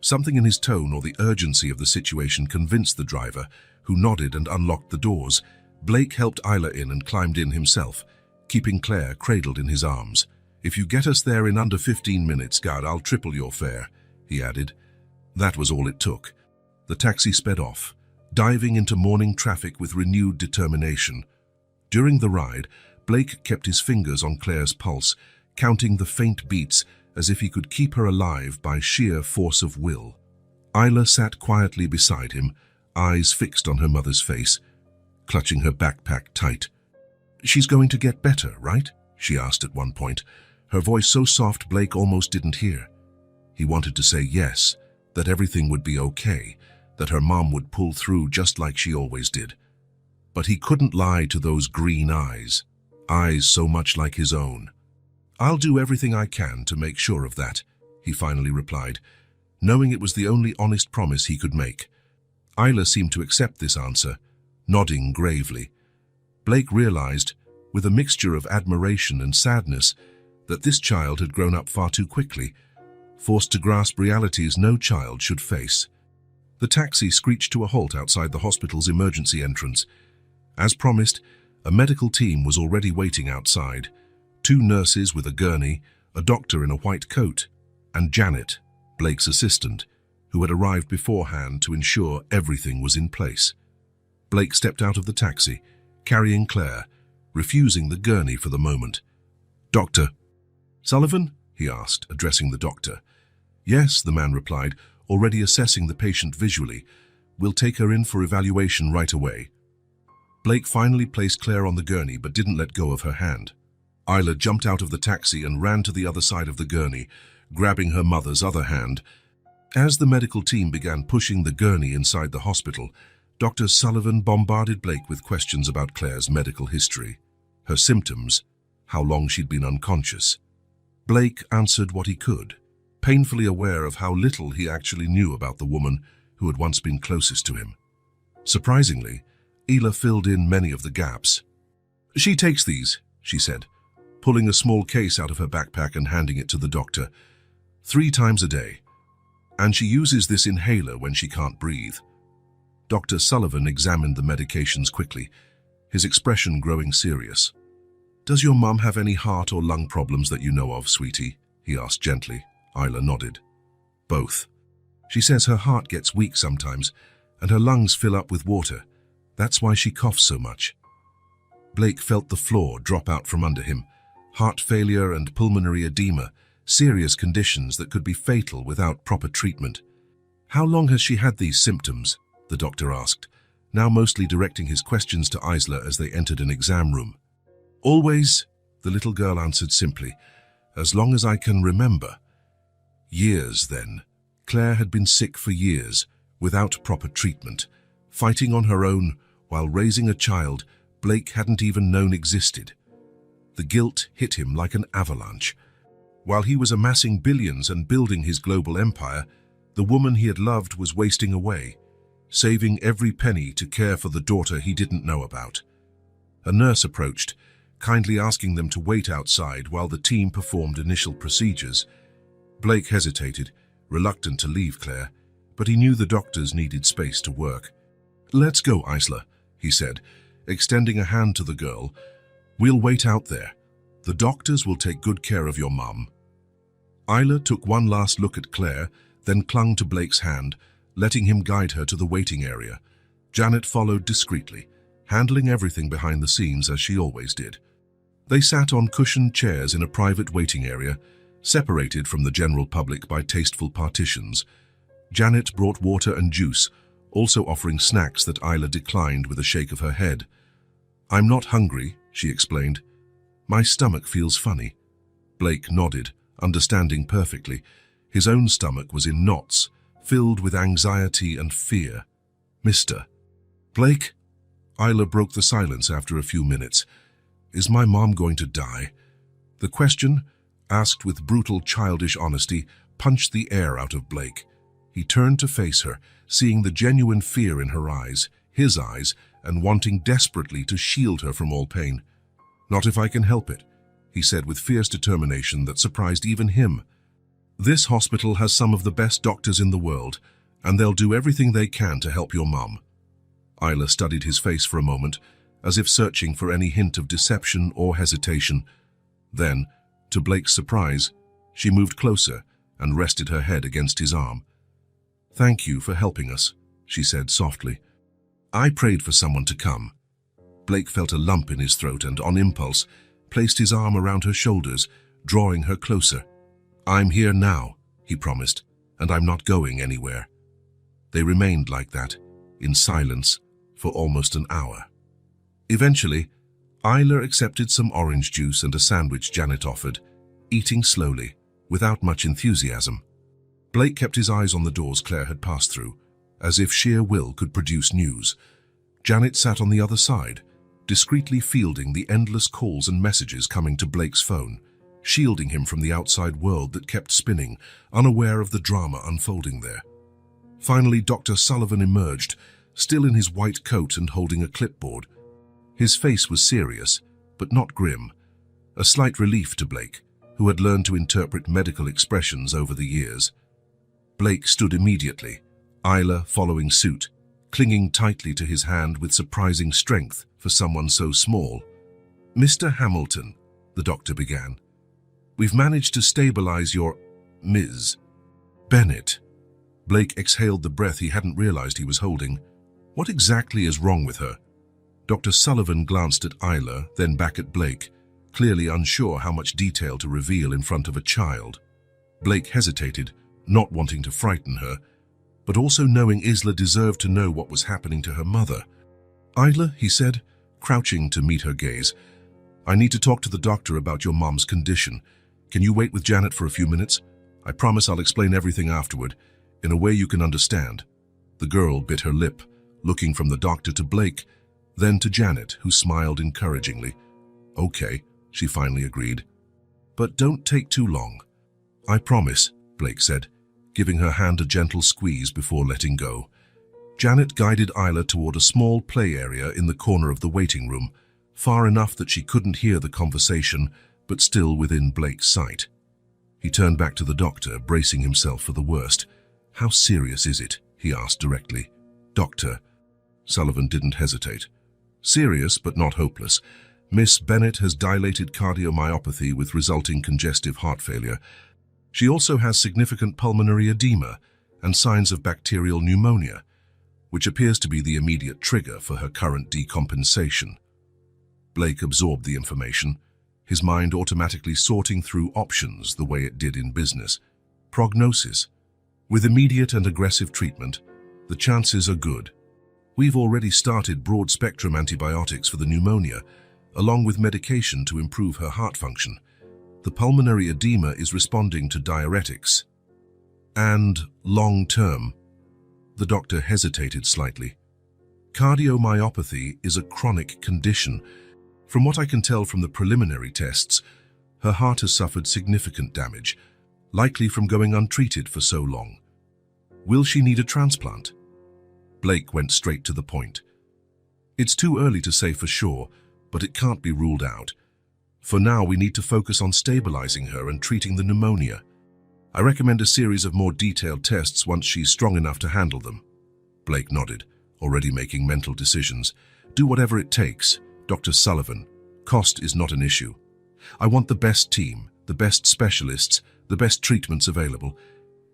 Something in his tone or the urgency of the situation convinced the driver, who nodded and unlocked the doors. Blake helped Isla in and climbed in himself, keeping Claire cradled in his arms. "If you get us there in under 15 minutes, God, I'll triple your fare," he added. That was all it took. The taxi sped off, diving into morning traffic with renewed determination. During the ride, Blake kept his fingers on Claire's pulse, counting the faint beats as if he could keep her alive by sheer force of will. Isla sat quietly beside him, eyes fixed on her mother's face, clutching her backpack tight. "She's going to get better, right?" she asked at one point, her voice so soft Blake almost didn't hear. He wanted to say yes, that everything would be okay, that her mom would pull through just like she always did. But he couldn't lie to those green eyes so much like his own. "I'll do everything I can to make sure of that," he finally replied, knowing it was the only honest promise he could make. Isla seemed to accept this answer, nodding gravely. Blake realized, with a mixture of admiration and sadness, that this child had grown up far too quickly, forced to grasp realities no child should face. The taxi screeched to a halt outside the hospital's emergency entrance. As promised, a medical team was already waiting outside. 2 nurses with a gurney, a doctor in a white coat, and Janet, Blake's assistant, who had arrived beforehand to ensure everything was in place. Blake stepped out of the taxi, carrying Claire, refusing the gurney for the moment. "Dr. Sullivan?" he asked, addressing the doctor. "Yes," the man replied, already assessing the patient visually. "We'll take her in for evaluation right away." Blake finally placed Claire on the gurney but didn't let go of her hand. Isla jumped out of the taxi and ran to the other side of the gurney, grabbing her mother's other hand. As the medical team began pushing the gurney inside the hospital, Dr. Sullivan bombarded Blake with questions about Claire's medical history, her symptoms, how long she'd been unconscious. Blake answered what he could, painfully aware of how little he actually knew about the woman who had once been closest to him. Surprisingly, Isla filled in many of the gaps. "She takes these," she said, pulling a small case out of her backpack and handing it to the doctor. 3 times a day. And she uses this inhaler when she can't breathe." Dr. Sullivan examined the medications quickly, his expression growing serious. "Does your mum have any heart or lung problems that you know of, sweetie?" he asked gently. Isla nodded. "Both. She says her heart gets weak sometimes, and her lungs fill up with water. That's why she coughs so much." Blake felt the floor drop out from under him. Heart failure and pulmonary edema, serious conditions that could be fatal without proper treatment. "How long has she had these symptoms?" the doctor asked, now mostly directing his questions to Isla as they entered an exam room. "Always," the little girl answered simply, "as long as I can remember." Years, then. Claire had been sick for years, without proper treatment, fighting on her own while raising a child Blake hadn't even known existed. The guilt hit him like an avalanche. While he was amassing billions and building his global empire, the woman he had loved was wasting away, saving every penny to care for the daughter he didn't know about. A nurse approached, kindly asking them to wait outside while the team performed initial procedures. Blake hesitated, reluctant to leave Claire, but he knew the doctors needed space to work. "Let's go, Isla," he said, extending a hand to the girl. "We'll wait out there. The doctors will take good care of your mum." Isla took one last look at Claire, then clung to Blake's hand, letting him guide her to the waiting area. Janet followed discreetly, handling everything behind the scenes as she always did. They sat on cushioned chairs in a private waiting area, separated from the general public by tasteful partitions. Janet brought water and juice, also offering snacks that Isla declined with a shake of her head. "I'm not hungry," she explained. "My stomach feels funny." Blake nodded, understanding perfectly. His own stomach was in knots, filled with anxiety and fear. "Mr. Blake?" Isla broke the silence after a few minutes. "Is my mom going to die?" The question, asked with brutal childish honesty, punched the air out of Blake. He turned to face her, seeing the genuine fear in her eyes, his eyes, and wanting desperately to shield her from all pain. "Not if I can help it," he said with fierce determination that surprised even him. "This hospital has some of the best doctors in the world, and they'll do everything they can to help your mum." Isla studied his face for a moment, as if searching for any hint of deception or hesitation. Then, to Blake's surprise, she moved closer and rested her head against his arm. "Thank you for helping us," she said softly. "I prayed for someone to come." Blake felt a lump in his throat and, on impulse, placed his arm around her shoulders, drawing her closer. "I'm here now," he promised, "and I'm not going anywhere." They remained like that, in silence, for almost an hour. Eventually, Isla accepted some orange juice and a sandwich Janet offered, eating slowly, without much enthusiasm. Blake kept his eyes on the doors Claire had passed through, as if sheer will could produce news. Janet sat on the other side, discreetly fielding the endless calls and messages coming to Blake's phone, shielding him from the outside world that kept spinning, unaware of the drama unfolding there. Finally, Dr. Sullivan emerged, still in his white coat and holding a clipboard. His face was serious, but not grim, a slight relief to Blake, who had learned to interpret medical expressions over the years. Blake stood immediately, Isla following suit, clinging tightly to his hand with surprising strength for someone so small. "Mr. Hamilton," the doctor began, "we've managed to stabilize your Ms. Bennett." Blake exhaled the breath he hadn't realized he was holding. What exactly is wrong with her? Dr. Sullivan glanced at Isla, then back at Blake, clearly unsure how much detail to reveal in front of a child. Blake hesitated, not wanting to frighten her, but also knowing Isla deserved to know what was happening to her mother. "Isla," he said, crouching to meet her gaze, "I need to talk to the doctor about your mom's condition. Can you wait with Janet for a few minutes? I promise I'll explain everything afterward, in a way you can understand." The girl bit her lip, looking from the doctor to Blake, then to Janet, who smiled encouragingly. "Okay," she finally agreed. "But don't take too long." "I promise," Blake said, giving her hand a gentle squeeze before letting go. Janet guided Isla toward a small play area in the corner of the waiting room, far enough that she couldn't hear the conversation, but still within Blake's sight. He turned back to the doctor, bracing himself for the worst. "How serious is it?" he asked directly. "Doctor." Sullivan didn't hesitate. "Serious, but not hopeless. Miss Bennett has dilated cardiomyopathy with resulting congestive heart failure. She also has significant pulmonary edema and signs of bacterial pneumonia, which appears to be the immediate trigger for her current decompensation." Blake absorbed the information, his mind automatically sorting through options the way it did in business. Prognosis. With immediate and aggressive treatment, the chances are good. We've already started broad-spectrum antibiotics for the pneumonia, along with medication to improve her heart function. The pulmonary edema is responding to diuretics. And long-term. The doctor hesitated slightly. Cardiomyopathy is a chronic condition. From what I can tell from the preliminary tests, her heart has suffered significant damage, likely from going untreated for so long. Will she need a transplant? Blake went straight to the point. It's too early to say for sure, but it can't be ruled out. For now, we need to focus on stabilizing her and treating the pneumonia. I recommend a series of more detailed tests once she's strong enough to handle them. Blake nodded, already making mental decisions. Do whatever it takes, Dr. Sullivan. Cost is not an issue. I want the best team, the best specialists, the best treatments available.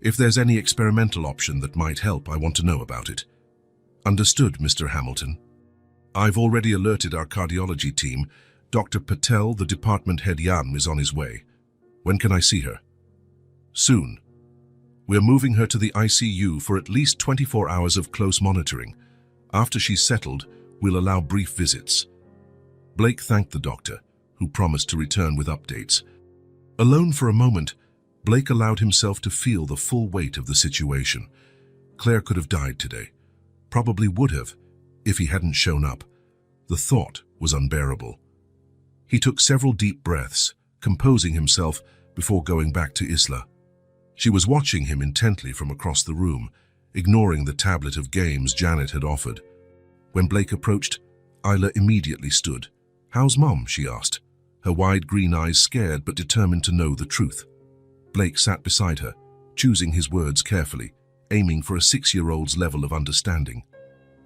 If there's any experimental option that might help, I want to know about it. Understood, Mr. Hamilton. I've already alerted our cardiology team. Dr. Patel, the department head Jan, is on his way. When can I see her? Soon. We're moving her to the ICU for at least 24 hours of close monitoring. After she's settled, we'll allow brief visits. Blake thanked the doctor, who promised to return with updates. Alone for a moment, Blake allowed himself to feel the full weight of the situation. Claire could have died today. Probably would have, if he hadn't shown up. The thought was unbearable. He took several deep breaths, composing himself before going back to Isla. She was watching him intently from across the room, ignoring the tablet of games Janet had offered. When Blake approached, Isla immediately stood. "How's Mom?" she asked, her wide green eyes scared but determined to know the truth. Blake sat beside her, choosing his words carefully, aiming for a 6-year-old's level of understanding.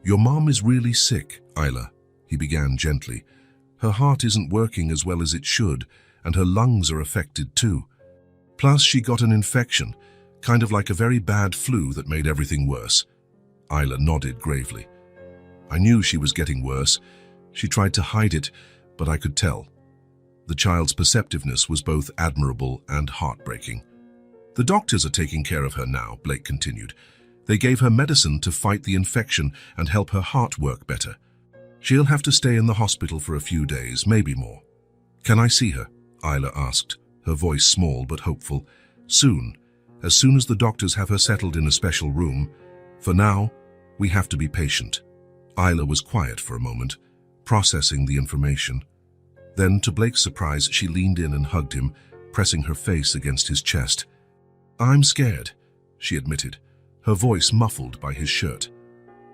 "Your mom is really sick, Isla," he began gently. "Her heart isn't working as well as it should, and her lungs are affected too." Plus, she got an infection, kind of like a very bad flu that made everything worse. Isla nodded gravely. I knew she was getting worse. She tried to hide it, but I could tell. The child's perceptiveness was both admirable and heartbreaking. The doctors are taking care of her now, Blake continued. They gave her medicine to fight the infection and help her heart work better. She'll have to stay in the hospital for a few days, maybe more. Can I see her? Isla asked, her voice small but hopeful. Soon, as soon as the doctors have her settled in a special room. For now, we have to be patient. Isla was quiet for a moment, processing the information. Then, to Blake's surprise, she leaned in and hugged him, pressing her face against his chest. I'm scared, she admitted, her voice muffled by his shirt.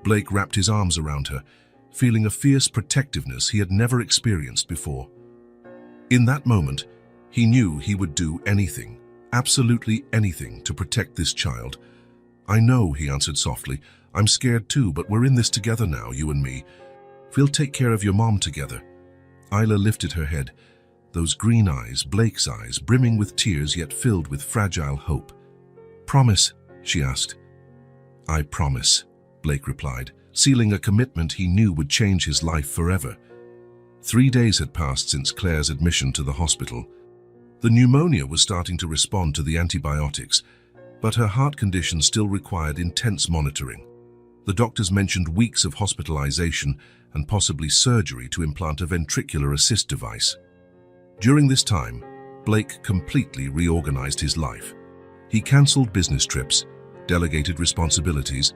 Blake wrapped his arms around her, feeling a fierce protectiveness he had never experienced before. In that moment, he knew he would do anything, absolutely anything, to protect this child. I know, he answered softly. I'm scared too, but we're in this together now, you and me. We'll take care of your mom together. Isla lifted her head, those green eyes, Blake's eyes, brimming with tears yet filled with fragile hope. Promise, she asked. I promise, Blake replied, sealing a commitment he knew would change his life forever. 3 days had passed since Claire's admission to the hospital. The pneumonia was starting to respond to the antibiotics, but her heart condition still required intense monitoring. The doctors mentioned weeks of hospitalization and possibly surgery to implant a ventricular assist device. During this time, Blake completely reorganized his life. He cancelled business trips, delegated responsibilities,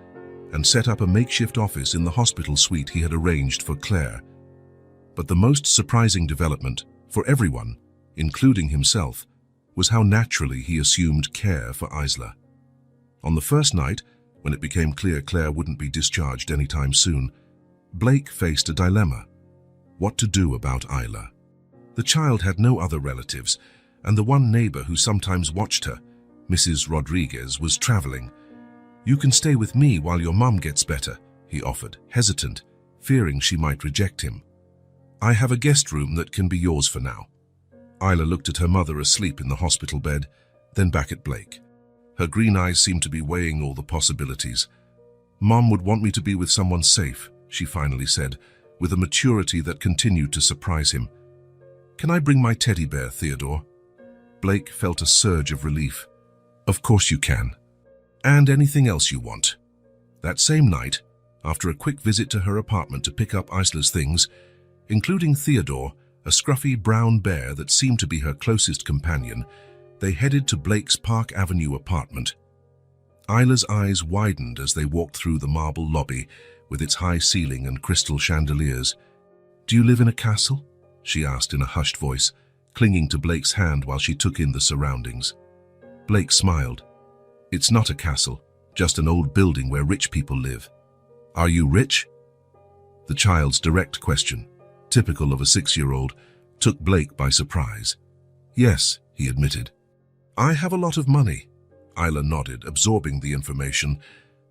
and set up a makeshift office in the hospital suite he had arranged for Claire. But the most surprising development, for everyone, including himself, was how naturally he assumed care for Isla. On the first night, when it became clear Claire wouldn't be discharged anytime soon, Blake faced a dilemma: what to do about Isla. The child had no other relatives, and the one neighbor who sometimes watched her, Mrs. Rodriguez, was traveling. You can stay with me while your mum gets better, he offered, hesitant, fearing she might reject him. I have a guest room that can be yours for now. Isla looked at her mother asleep in the hospital bed, then back at Blake. Her green eyes seemed to be weighing all the possibilities. Mom would want me to be with someone safe, she finally said, with a maturity that continued to surprise him. Can I bring my teddy bear, Theodore? Blake felt a surge of relief. Of course you can. And anything else you want. That same night, after a quick visit to her apartment to pick up Isla's things, including Theodore, a scruffy brown bear that seemed to be her closest companion, they headed to Blake's Park Avenue apartment. Isla's eyes widened as they walked through the marble lobby with its high ceiling and crystal chandeliers. Do you live in a castle? She asked in a hushed voice, clinging to Blake's hand while she took in the surroundings. Blake smiled. It's not a castle, just an old building where rich people live. Are you rich? The child's direct question, typical of a 6-year-old, took Blake by surprise. Yes, he admitted. I have a lot of money. Isla nodded, absorbing the information.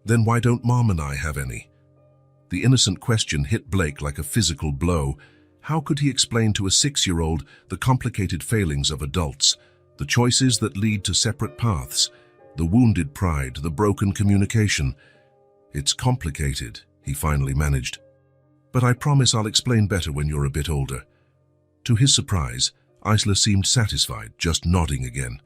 Then why don't Mom and I have any? The innocent question hit Blake like a physical blow. How could he explain to a 6-year-old the complicated failings of adults, the choices that lead to separate paths, the wounded pride, the broken communication? It's complicated, he finally managed. But I promise I'll explain better when you're a bit older. To his surprise, Isla seemed satisfied, just nodding again.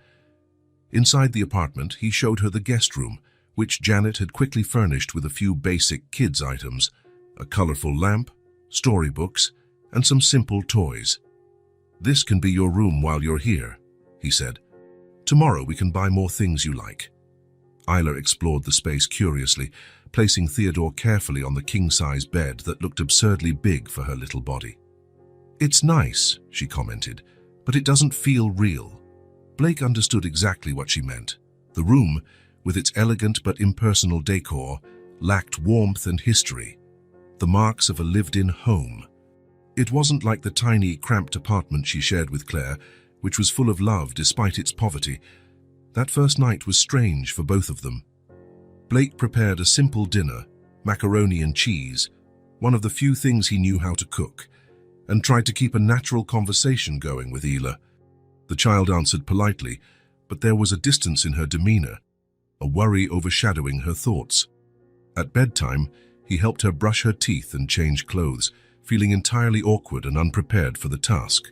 Inside the apartment, he showed her the guest room, which Janet had quickly furnished with a few basic kids' items, a colorful lamp, storybooks, and some simple toys. This can be your room while you're here, he said. Tomorrow we can buy more things you like. Isla explored the space curiously, placing Theodore carefully on the king-size bed that looked absurdly big for her little body. It's nice, she commented, but it doesn't feel real. Blake understood exactly what she meant. The room, with its elegant but impersonal decor, lacked warmth and history, the marks of a lived-in home. It wasn't like the tiny, cramped apartment she shared with Claire, which was full of love despite its poverty. That first night was strange for both of them. Blake prepared a simple dinner, macaroni and cheese, one of the few things he knew how to cook, and tried to keep a natural conversation going with Isla. The child answered politely, but there was a distance in her demeanor, a worry overshadowing her thoughts. At bedtime, he helped her brush her teeth and change clothes, feeling entirely awkward and unprepared for the task.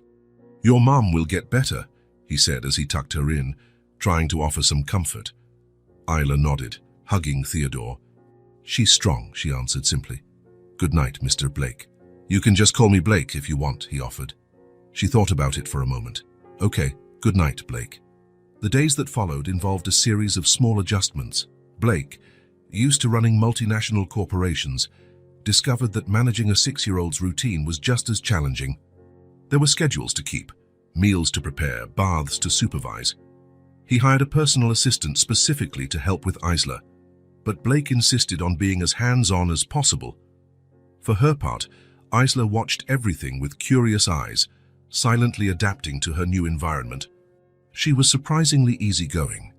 "Your mom will get better," he said as he tucked her in, trying to offer some comfort. Isla nodded, hugging Theodore. "She's strong," she answered simply. "Good night, Mr. Blake." "You can just call me Blake if you want," he offered. She thought about it for a moment. "Okay, good night, Blake." The days that followed involved a series of small adjustments. Blake, used to running multinational corporations, discovered that managing a 6-year-old's routine was just as challenging. There were schedules to keep, meals to prepare, baths to supervise. He hired a personal assistant specifically to help with Isla, but Blake insisted on being as hands-on as possible. For her part, Isla watched everything with curious eyes, silently adapting to her new environment. She was surprisingly easygoing,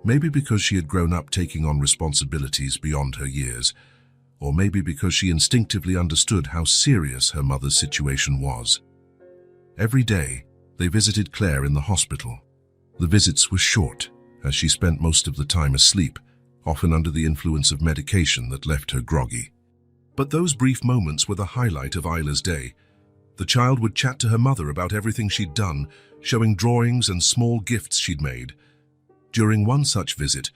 maybe because she had grown up taking on responsibilities beyond her years, or maybe because she instinctively understood how serious her mother's situation was. Every day, they visited Claire in the hospital. The visits were short, as she spent most of the time asleep, often under the influence of medication that left her groggy. But those brief moments were the highlight of Isla's day. The child would chat to her mother about everything she'd done, showing drawings and small gifts she'd made. During one such visit,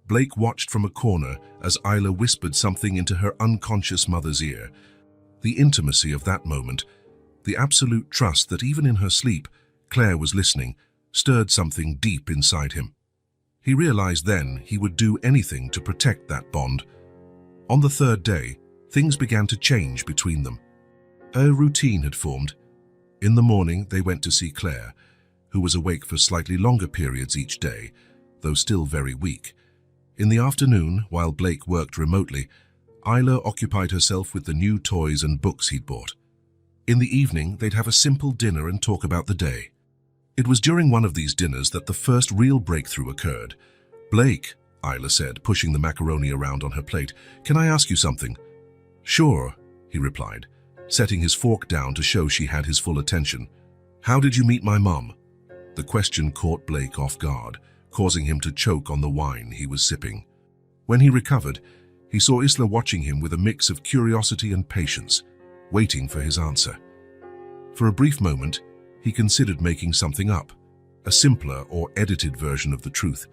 Blake watched from a corner as Isla whispered something into her unconscious mother's ear. The intimacy of that moment, the absolute trust that even in her sleep, Claire was listening, stirred something deep inside him. He realized then he would do anything to protect that bond. On the third day, things began to change between them. A routine had formed. In the morning, they went to see Claire, who was awake for slightly longer periods each day, though still very weak. In the afternoon, while Blake worked remotely, Isla occupied herself with the new toys and books he'd bought. In the evening, they'd have a simple dinner and talk about the day. It was during one of these dinners that the first real breakthrough occurred. "Blake," Isla said, pushing the macaroni around on her plate, "can I ask you something?" "Sure," he replied, setting his fork down to show she had his full attention. "How did you meet my mom?" The question caught Blake off guard, causing him to choke on the wine he was sipping. When he recovered, he saw Isla watching him with a mix of curiosity and patience, waiting for his answer. For a brief moment, he considered making something up, a simpler or edited version of the truth,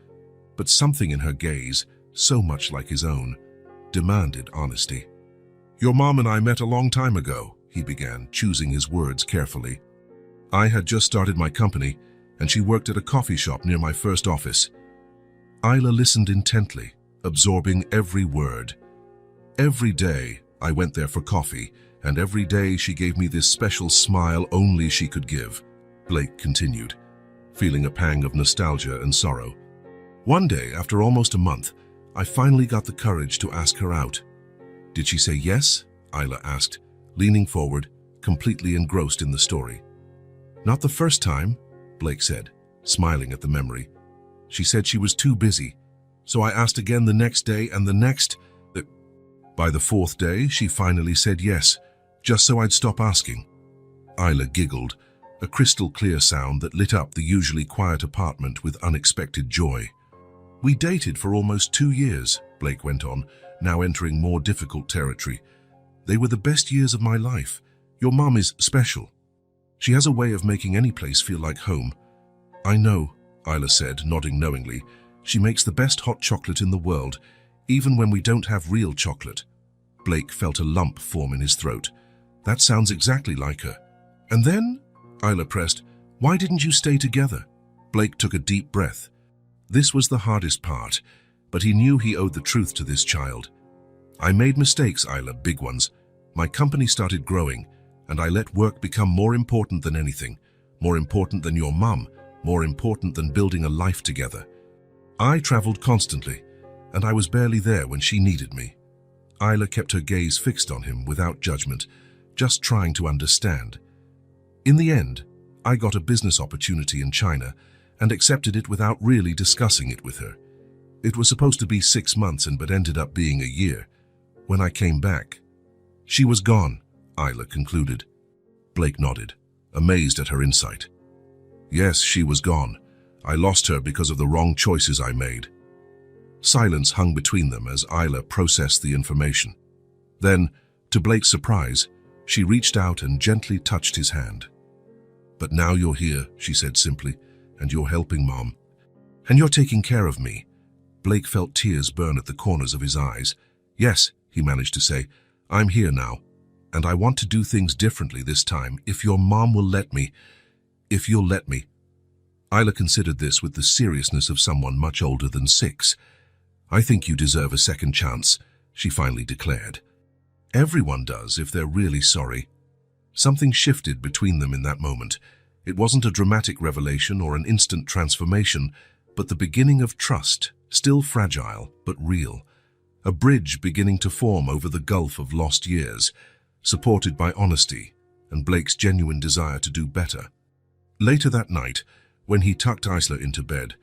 but something in her gaze, so much like his own, demanded honesty. "Your mom and I met a long time ago," he began, choosing his words carefully. "I had just started my company, and she worked at a coffee shop near my first office." Isla listened intently, absorbing every word. "Every day, I went there for coffee, and every day she gave me this special smile only she could give," Blake continued, feeling a pang of nostalgia and sorrow. "One day, after almost a month, I finally got the courage to ask her out." "Did she say yes?" Isla asked, leaning forward, completely engrossed in the story. "Not the first time," Blake said, smiling at the memory. "She said she was too busy, so I asked again the next day and the next. By the fourth day, she finally said yes, just so I'd stop asking." Isla giggled, a crystal-clear sound that lit up the usually quiet apartment with unexpected joy. "We dated for almost 2 years," Blake went on, now entering more difficult territory. "They were the best years of my life. Your mom is special. She has a way of making any place feel like home." "I know," Isla said, nodding knowingly. "She makes the best hot chocolate in the world, even when we don't have real chocolate." Blake felt a lump form in his throat. That sounds exactly like her. "And then?" Isla pressed. "Why didn't you stay together?" Blake took a deep breath. This was the hardest part, but he knew he owed the truth to this child. "I made mistakes, Isla, big ones. My company started growing, and I let work become more important than anything, more important than your mum, more important than building a life together. I traveled constantly, and I was barely there when she needed me." Isla kept her gaze fixed on him without judgment, just trying to understand. "In the end, I got a business opportunity in China and accepted it without really discussing it with her. It was supposed to be 6 months but ended up being a year. When I came back, she was gone," Isla concluded. Blake nodded, amazed at her insight. "Yes, she was gone. I lost her because of the wrong choices I made." Silence hung between them as Isla processed the information. Then, to Blake's surprise, she reached out and gently touched his hand. "But now you're here," she said simply, "and you're helping Mom. And you're taking care of me." Blake felt tears burn at the corners of his eyes. "Yes," he managed to say, "I'm here now, and I want to do things differently this time, if your mom will let me. If you'll let me." Isla considered this with the seriousness of someone much older than 6. "I think you deserve a second chance," she finally declared. "Everyone does if they're really sorry." Something shifted between them in that moment. It wasn't a dramatic revelation or an instant transformation, but the beginning of trust, still fragile but real. A bridge beginning to form over the gulf of lost years, supported by honesty and Blake's genuine desire to do better. Later that night, when he tucked Isla into bed,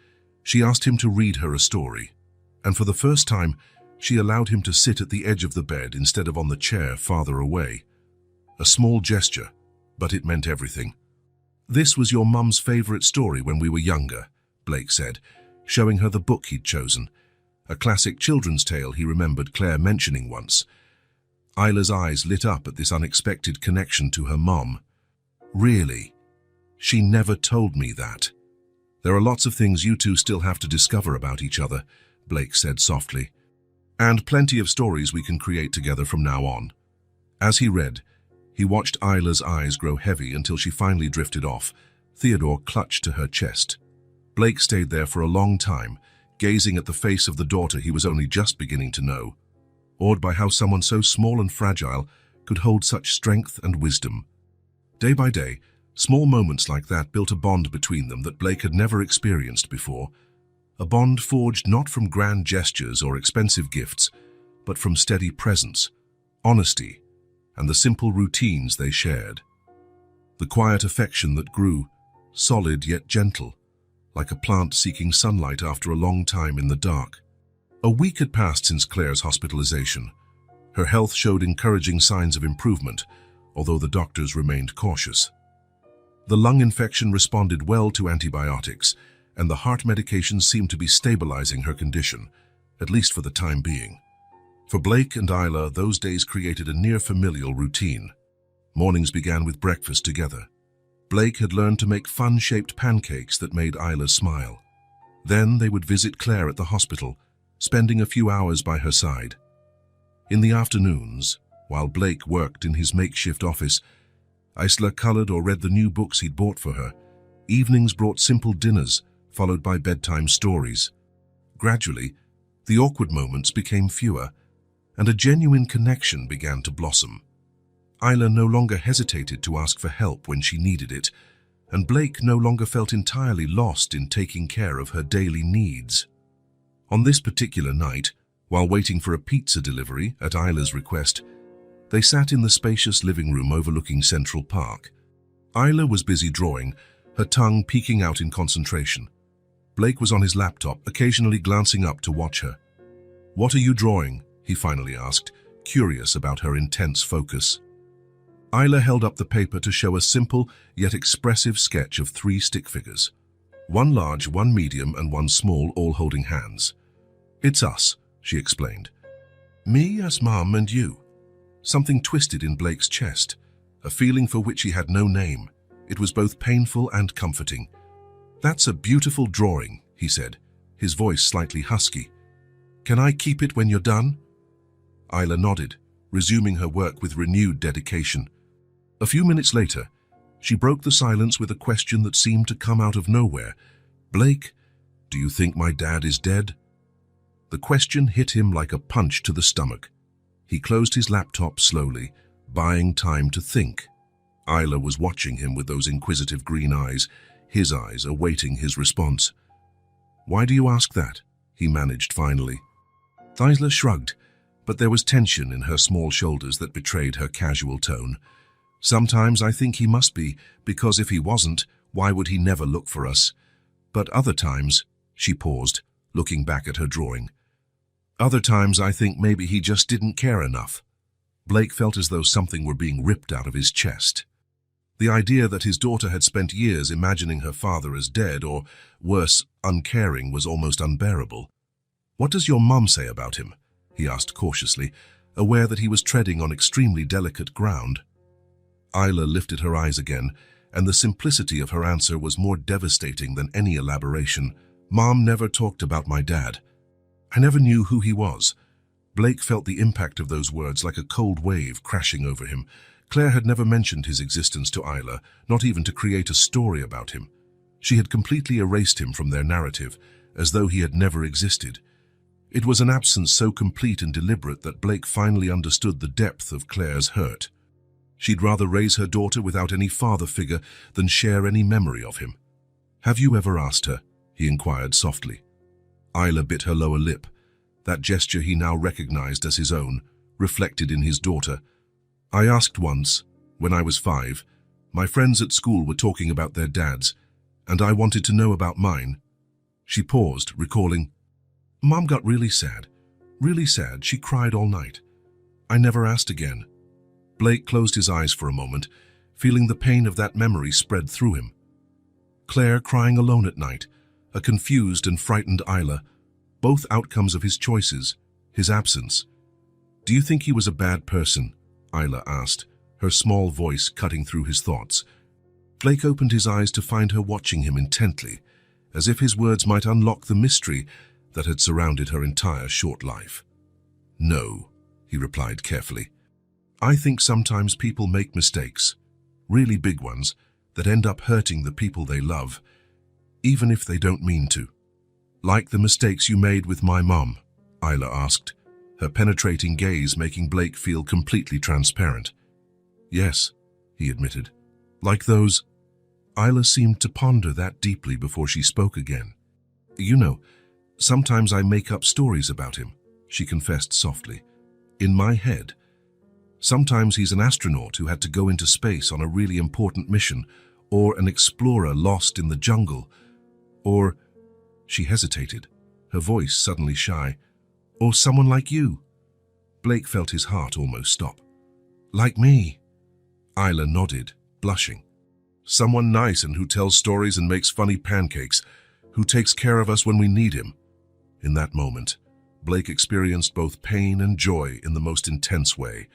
she asked him to read her a story, and for the first time, she allowed him to sit at the edge of the bed instead of on the chair farther away. A small gesture, but it meant everything. "This was your mum's favorite story when we were younger," Blake said, showing her the book he'd chosen, a classic children's tale he remembered Claire mentioning once. Isla's eyes lit up at this unexpected connection to her mom. "Really? She never told me that." "There are lots of things you two still have to discover about each other," Blake said softly. "And plenty of stories we can create together from now on." As he read, he watched Isla's eyes grow heavy until she finally drifted off. Theodore clutched to her chest. Blake stayed there for a long time, gazing at the face of the daughter he was only just beginning to know, awed by how someone so small and fragile could hold such strength and wisdom. Day by day, small moments like that built a bond between them that Blake had never experienced before. A bond forged not from grand gestures or expensive gifts, but from steady presence, honesty, and the simple routines they shared. The quiet affection that grew, solid yet gentle, like a plant seeking sunlight after a long time in the dark. A week had passed since Claire's hospitalization. Her health showed encouraging signs of improvement, although the doctors remained cautious. The lung infection responded well to antibiotics, and the heart medication seemed to be stabilizing her condition, at least for the time being. For Blake and Isla, those days created a near-familial routine. Mornings began with breakfast together. Blake had learned to make fun-shaped pancakes that made Isla smile. Then they would visit Claire at the hospital, spending a few hours by her side. In the afternoons, while Blake worked in his makeshift office, Isla colored or read the new books he'd bought for her. Evenings brought simple dinners, followed by bedtime stories. Gradually, the awkward moments became fewer, and a genuine connection began to blossom. Isla no longer hesitated to ask for help when she needed it, and Blake no longer felt entirely lost in taking care of her daily needs. On this particular night, while waiting for a pizza delivery at Isla's request, they sat in the spacious living room overlooking Central Park. Isla was busy drawing, her tongue peeking out in concentration. Blake was on his laptop, occasionally glancing up to watch her. "What are you drawing?" he finally asked, curious about her intense focus. Isla held up the paper to show a simple yet expressive sketch of 3 stick figures. One large, one medium, and one small, all holding hands. "It's us," she explained. "Me as Mom and you." Something twisted in Blake's chest, a feeling for which he had no name. It was both painful and comforting. "That's a beautiful drawing," he said, his voice slightly husky. "Can I keep it when you're done?" Isla nodded, resuming her work with renewed dedication. A few minutes later, she broke the silence with a question that seemed to come out of nowhere. "Blake, do you think my dad is dead?" The question hit him like a punch to the stomach. He closed his laptop slowly, buying time to think. Isla was watching him with those inquisitive green eyes, his eyes awaiting his response. "Why do you ask that?" he managed finally. Isla shrugged, but there was tension in her small shoulders that betrayed her casual tone. "Sometimes I think he must be, because if he wasn't, why would he never look for us? But other times," she paused, looking back at her drawing, "other times I think maybe he just didn't care enough." Blake felt as though something were being ripped out of his chest. The idea that his daughter had spent years imagining her father as dead or, worse, uncaring was almost unbearable. "What does your mum say about him?" he asked cautiously, aware that he was treading on extremely delicate ground. Isla lifted her eyes again, and the simplicity of her answer was more devastating than any elaboration. "Mom never talked about my dad. I never knew who he was." Blake felt the impact of those words like a cold wave crashing over him. Claire had never mentioned his existence to Isla, not even to create a story about him. She had completely erased him from their narrative, as though he had never existed. It was an absence so complete and deliberate that Blake finally understood the depth of Claire's hurt. She'd rather raise her daughter without any father figure than share any memory of him. "Have you ever asked her?" he inquired softly. Isla bit her lower lip. That gesture he now recognized as his own, reflected in his daughter. "I asked once, when I was 5. My friends at school were talking about their dads, and I wanted to know about mine." She paused, recalling, "Mom got really sad. Really sad. She cried all night. I never asked again." Blake closed his eyes for a moment, feeling the pain of that memory spread through him. Claire crying alone at night, a confused and frightened Isla, both outcomes of his choices, his absence. "Do you think he was a bad person?" Isla asked, her small voice cutting through his thoughts. Blake opened his eyes to find her watching him intently, as if his words might unlock the mystery that had surrounded her entire short life. "No," he replied carefully. "I think sometimes people make mistakes, really big ones, that end up hurting the people they love, even if they don't mean to." "Like the mistakes you made with my mom?" Isla asked, her penetrating gaze making Blake feel completely transparent. "Yes," he admitted. "Like those..." Isla seemed to ponder that deeply before she spoke again. "You know, sometimes I make up stories about him," she confessed softly. "In my head. Sometimes he's an astronaut who had to go into space on a really important mission, or an explorer lost in the jungle, or..." She hesitated, her voice suddenly shy. "Or someone like you." Blake felt his heart almost stop. "Like me?" Isla nodded, blushing. "Someone nice and who tells stories and makes funny pancakes, who takes care of us when we need him." In that moment, Blake experienced both pain and joy in the most intense way.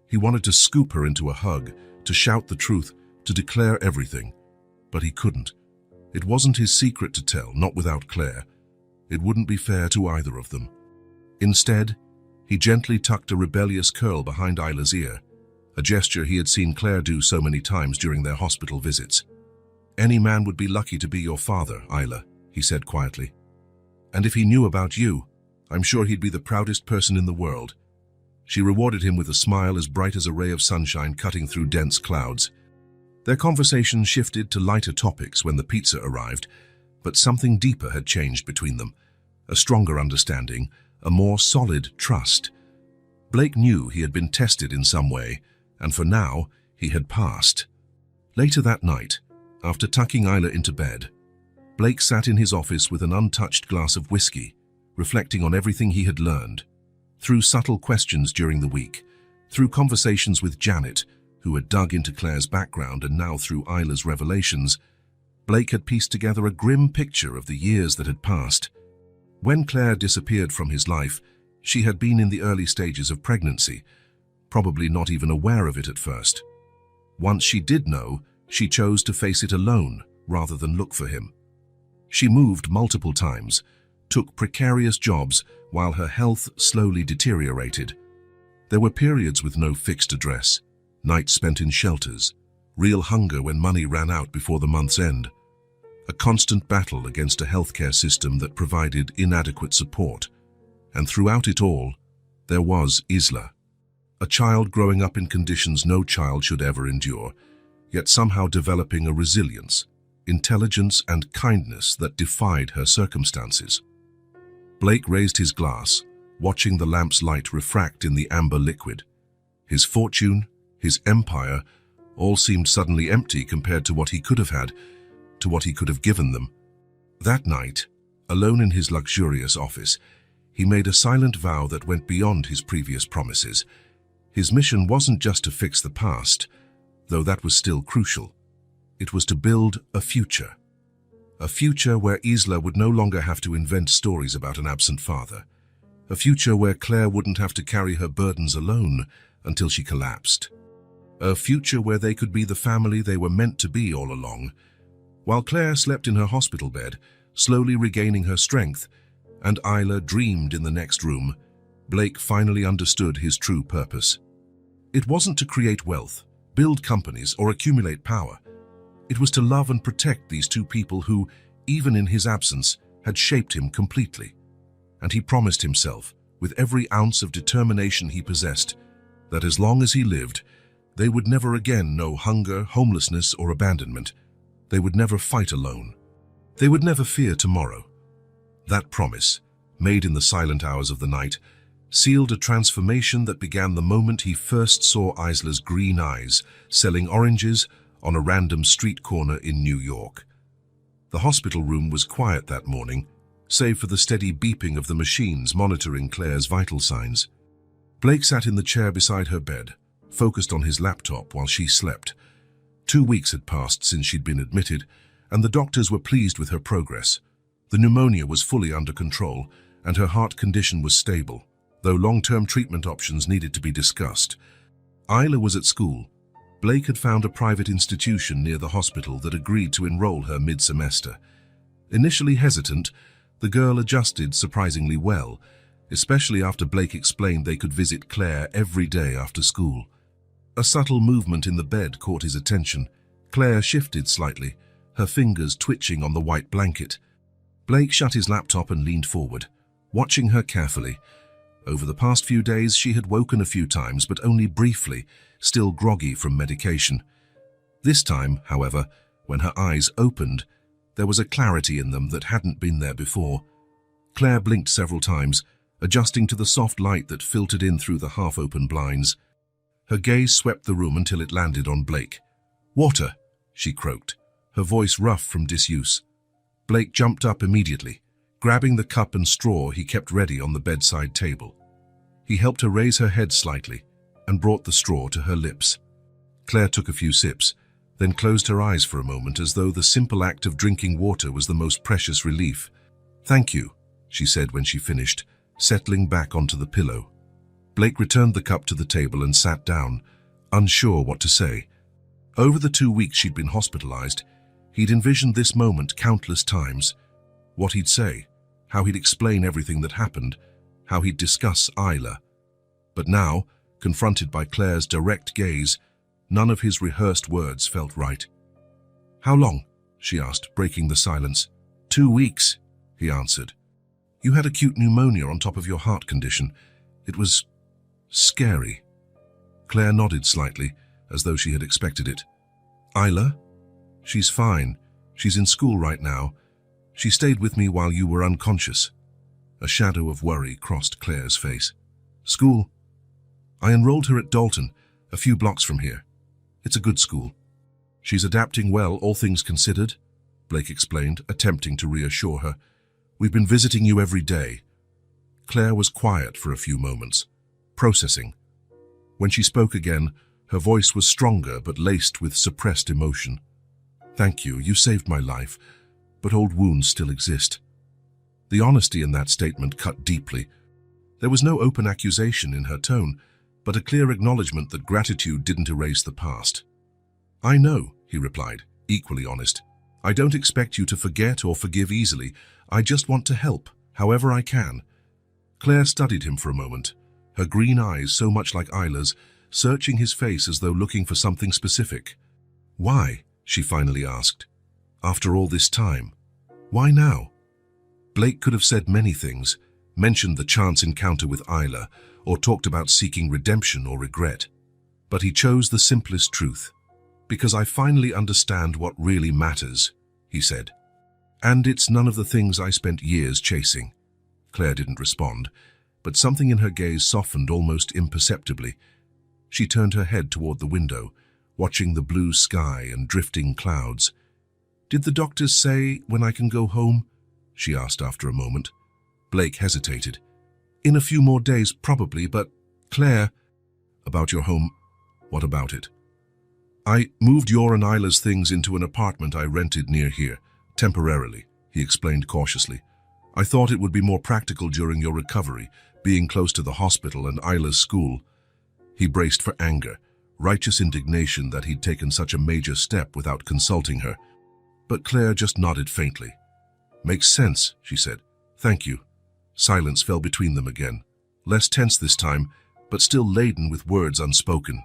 He wanted to scoop her into a hug, to shout the truth, to declare everything. But he couldn't. It wasn't his secret to tell, not without Claire. It wouldn't be fair to either of them. Instead, he gently tucked a rebellious curl behind Isla's ear, a gesture he had seen Claire do so many times during their hospital visits. "Any man would be lucky to be your father, Isla," he said quietly. "And if he knew about you, I'm sure he'd be the proudest person in the world." She rewarded him with a smile as bright as a ray of sunshine cutting through dense clouds. Their conversation shifted to lighter topics when the pizza arrived, but something deeper had changed between them. A stronger understanding, a more solid trust. Blake knew he had been tested in some way, and for now, he had passed. Later that night, after tucking Isla into bed, Blake sat in his office with an untouched glass of whiskey, reflecting on everything he had learned. Through subtle questions during the week, through conversations with Janet, who had dug into Claire's background, and now through Isla's revelations, Blake had pieced together a grim picture of the years that had passed. When Claire disappeared from his life, she had been in the early stages of pregnancy, probably not even aware of it at first. Once she did know, she chose to face it alone rather than look for him. She moved multiple times, took precarious jobs while her health slowly deteriorated. There were periods with no fixed address, nights spent in shelters, real hunger when money ran out before the month's end, a constant battle against a healthcare system that provided inadequate support. And throughout it all, there was Isla, a child growing up in conditions no child should ever endure, yet somehow developing a resilience, intelligence, and kindness that defied her circumstances. Blake raised his glass, watching the lamp's light refract in the amber liquid. His fortune, his empire, all seemed suddenly empty compared to what he could have had, to what he could have given them. That night, alone in his luxurious office, he made a silent vow that went beyond his previous promises. His mission wasn't just to fix the past, though that was still crucial. It was to build a future. A future where Isla would no longer have to invent stories about an absent father. A future where Claire wouldn't have to carry her burdens alone until she collapsed. A future where they could be the family they were meant to be all along. While Claire slept in her hospital bed, slowly regaining her strength, and Isla dreamed in the next room, Blake finally understood his true purpose. It wasn't to create wealth, build companies, or accumulate power. It was to love and protect these two people who, even in his absence, had shaped him completely. And he promised himself, with every ounce of determination he possessed, that as long as he lived, they would never again know hunger, homelessness, or abandonment. They would never fight alone. They would never fear tomorrow. That promise, made in the silent hours of the night, sealed a transformation that began the moment he first saw Isla's green eyes selling oranges on a random street corner in New York. The hospital room was quiet that morning, save for the steady beeping of the machines monitoring Claire's vital signs. Blake sat in the chair beside her bed, focused on his laptop while she slept. 2 weeks had passed since she'd been admitted, and the doctors were pleased with her progress. The pneumonia was fully under control, and her heart condition was stable, though long-term treatment options needed to be discussed. Isla was at school. Blake had found a private institution near the hospital that agreed to enroll her mid-semester. Initially hesitant, the girl adjusted surprisingly well, especially after Blake explained they could visit Claire every day after school. A subtle movement in the bed caught his attention. Claire shifted slightly, her fingers twitching on the white blanket. Blake shut his laptop and leaned forward, watching her carefully. Over the past few days, she had woken a few times, but only briefly, still groggy from medication. This time, however, when her eyes opened, there was a clarity in them that hadn't been there before. Claire blinked several times, adjusting to the soft light that filtered in through the half-open blinds. Her gaze swept the room until it landed on Blake. "Water," she croaked, her voice rough from disuse. Blake jumped up immediately, grabbing the cup and straw he kept ready on the bedside table. He helped her raise her head slightly and brought the straw to her lips. Claire took a few sips, then closed her eyes for a moment as though the simple act of drinking water was the most precious relief. "Thank you," she said when she finished, settling back onto the pillow. Blake returned the cup to the table and sat down, unsure what to say. Over the 2 weeks she'd been hospitalized, he'd envisioned this moment countless times. What he'd say, how he'd explain everything that happened, how he'd discuss Isla. But now, confronted by Claire's direct gaze, none of his rehearsed words felt right. "How long?" she asked, breaking the silence. 2 weeks, he answered. "You had acute pneumonia on top of your heart condition. It was scary." Claire nodded slightly, as though she had expected it. "Isla? She's fine. She's in school right now. She stayed with me while you were unconscious." A shadow of worry crossed Claire's face. "School? I enrolled her at Dalton, a few blocks from here. It's a good school. She's adapting well, all things considered," Blake explained, attempting to reassure her. "We've been visiting you every day." Claire was quiet for a few moments, processing. When she spoke again, her voice was stronger but laced with suppressed emotion. "Thank you, you saved my life, but old wounds still exist." The honesty in that statement cut deeply. There was no open accusation in her tone, but a clear acknowledgement that gratitude didn't erase the past. "I know," he replied, equally honest. "I don't expect you to forget or forgive easily. I just want to help, however I can." Claire studied him for a moment, her green eyes so much like Isla's, searching his face as though looking for something specific. "Why?" she finally asked. "After all this time? Why now?" Blake could have said many things, mentioned the chance encounter with Isla, or talked about seeking redemption or regret. But he chose the simplest truth. "Because I finally understand what really matters," he said. "And it's none of the things I spent years chasing." Claire didn't respond, but something in her gaze softened almost imperceptibly. She turned her head toward the window, watching the blue sky and drifting clouds. "Did the doctors say when I can go home?" she asked after a moment. Blake hesitated. "In a few more days, probably, but Claire..." "About your home, what about it?" I moved your and Isla's things into an apartment I rented near here, temporarily, he explained cautiously. I thought it would be more practical during your recovery, being close to the hospital and Isla's school. He braced for anger, righteous indignation that he'd taken such a major step without consulting her. But Claire just nodded faintly. Makes sense, she said. Thank you. Silence fell between them again, less tense this time, but still laden with words unspoken.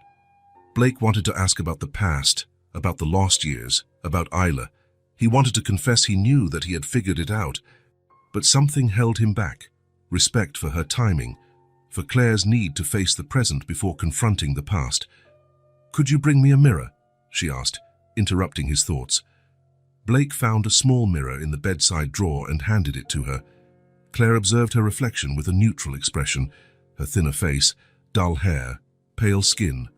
Blake wanted to ask about the past, about the lost years, about Isla. He wanted to confess he knew that he had figured it out, but something held him back. Respect for her timing, for Claire's need to face the present before confronting the past. Could you bring me a mirror? She asked, interrupting his thoughts. Blake found a small mirror in the bedside drawer and handed it to her. Claire observed her reflection with a neutral expression, her thinner face, dull hair, pale skin.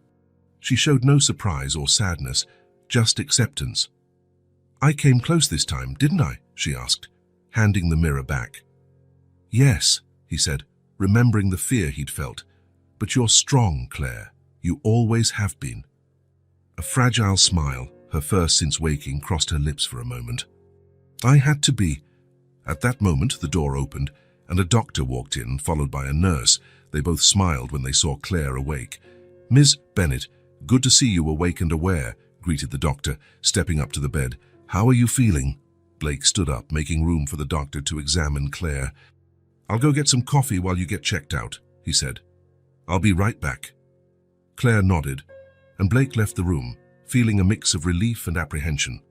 She showed no surprise or sadness, just acceptance. I came close this time, didn't I? She asked, handing the mirror back. Yes, he said, remembering the fear he'd felt. But you're strong, Claire. You always have been. A fragile smile, her first since waking, crossed her lips for a moment. I had to be. At that moment, the door opened, and a doctor walked in, followed by a nurse. They both smiled when they saw Claire awake. Ms. Bennett, good to see you awake and aware, greeted the doctor, stepping up to the bed. How are you feeling? Blake stood up, making room for the doctor to examine Claire. I'll go get some coffee while you get checked out, he said. I'll be right back. Claire nodded, and Blake left the room, feeling a mix of relief and apprehension.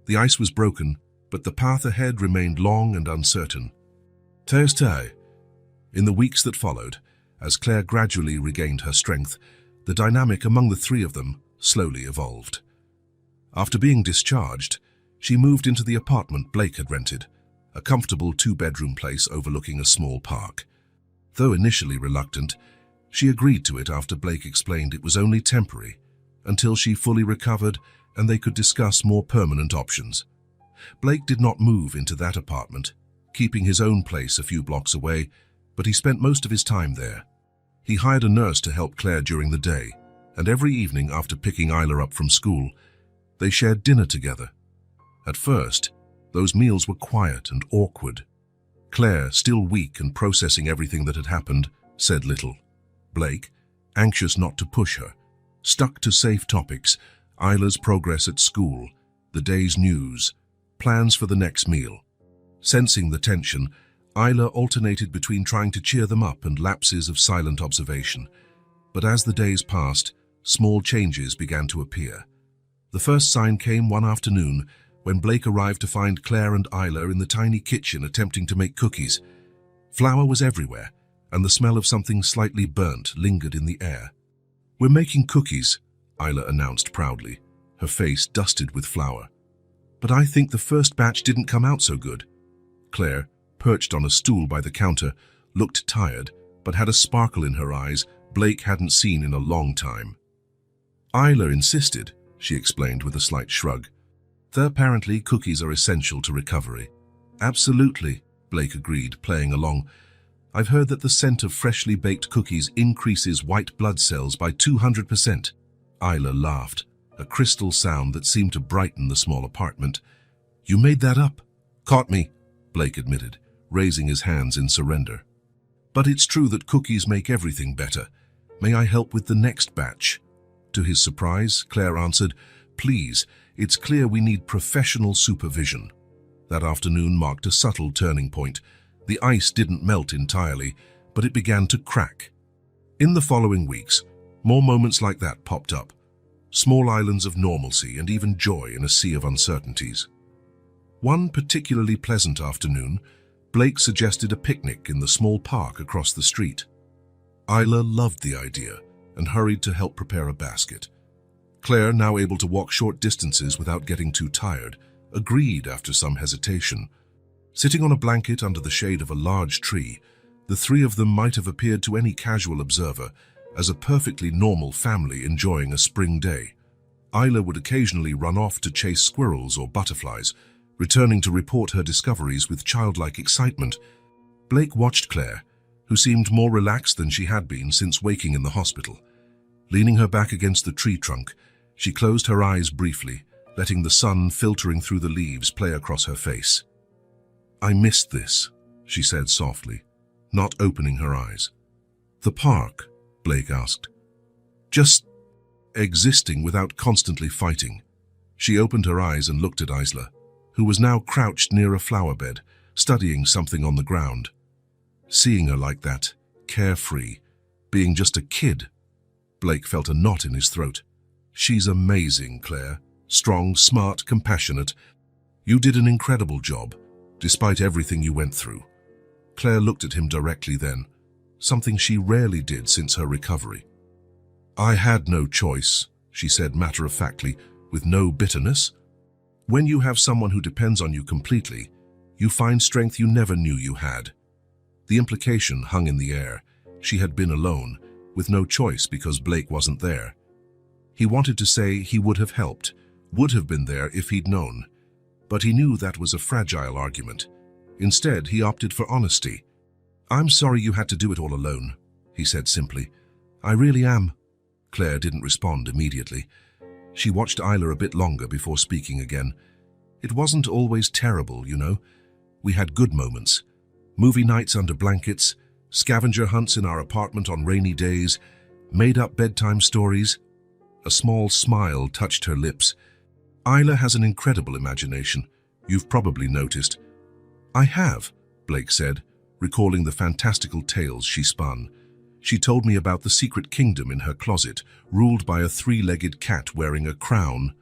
The ice was broken, but the path ahead remained long and uncertain. Thursday. In the weeks that followed, as Claire gradually regained her strength, the dynamic among the three of them slowly evolved. After being discharged, she moved into the apartment Blake had rented, a comfortable two-bedroom place overlooking a small park. Though initially reluctant, she agreed to it after Blake explained it was only temporary, until she fully recovered and they could discuss more permanent options. Blake did not move into that apartment, keeping his own place a few blocks away, but he spent most of his time there. He hired a nurse to help Claire during the day, and every evening after picking Isla up from school, they shared dinner together. At first, those meals were quiet and awkward. Claire, still weak and processing everything that had happened, said little. Blake, anxious not to push her, stuck to safe topics: Isla's progress at school, the day's news, plans for the next meal. Sensing the tension, Isla alternated between trying to cheer them up and lapses of silent observation. But as the days passed, small changes began to appear. The first sign came one afternoon when Blake arrived to find Claire and Isla in the tiny kitchen attempting to make cookies. Flour was everywhere, and the smell of something slightly burnt lingered in the air. We're making cookies, Isla announced proudly, her face dusted with flour. But I think the first batch didn't come out so good. Claire, perched on a stool by the counter, looked tired, but had a sparkle in her eyes Blake hadn't seen in a long time. Isla insisted, she explained with a slight shrug. Apparently, cookies are essential to recovery. Absolutely, Blake agreed, playing along. I've heard that the scent of freshly baked cookies increases white blood cells by 200%. Isla laughed, a crystal sound that seemed to brighten the small apartment. You made that up? Caught me, Blake admitted, raising his hands in surrender. But it's true that cookies make everything better. May I help with the next batch? To his surprise, Claire answered, Please, it's clear we need professional supervision. That afternoon marked a subtle turning point. The ice didn't melt entirely, but it began to crack. In the following weeks, more moments like that popped up. Small islands of normalcy and even joy in a sea of uncertainties. One particularly pleasant afternoon, Blake suggested a picnic in the small park across the street. Isla loved the idea and hurried to help prepare a basket. Claire, now able to walk short distances without getting too tired, agreed after some hesitation. Sitting on a blanket under the shade of a large tree, the three of them might have appeared to any casual observer as a perfectly normal family enjoying a spring day. Isla would occasionally run off to chase squirrels or butterflies, returning to report her discoveries with childlike excitement. Blake watched Claire, who seemed more relaxed than she had been since waking in the hospital. Leaning her back against the tree trunk, She closed her eyes briefly, letting the sun filtering through the leaves play across her face. "I missed this," she said softly, not opening her eyes. "The park?" Blake asked. "Just existing without constantly fighting." She opened her eyes and looked at Isla, who was now crouched near a flower bed, studying something on the ground. Seeing her like that, carefree, being just a kid, Blake felt a knot in his throat. "She's amazing, Claire. Strong, smart, compassionate. You did an incredible job, despite everything you went through." Claire looked at him directly then, something she rarely did since her recovery. "I had no choice," she said matter-of-factly, with no bitterness. "When you have someone who depends on you completely, you find strength you never knew you had." The implication hung in the air. She had been alone, with no choice because Blake wasn't there. He wanted to say he would have helped, would have been there if he'd known. But he knew that was a fragile argument. Instead, he opted for honesty. "I'm sorry you had to do it all alone," he said simply. "I really am." Claire didn't respond immediately. She watched Isla a bit longer before speaking again. "It wasn't always terrible, you know. We had good moments. Movie nights under blankets, scavenger hunts in our apartment on rainy days, made-up bedtime stories." A small smile touched her lips. "Isla has an incredible imagination. You've probably noticed." "I have," Blake said, recalling the fantastical tales she spun. "She told me about the secret kingdom in her closet, ruled by a three-legged cat wearing a crown."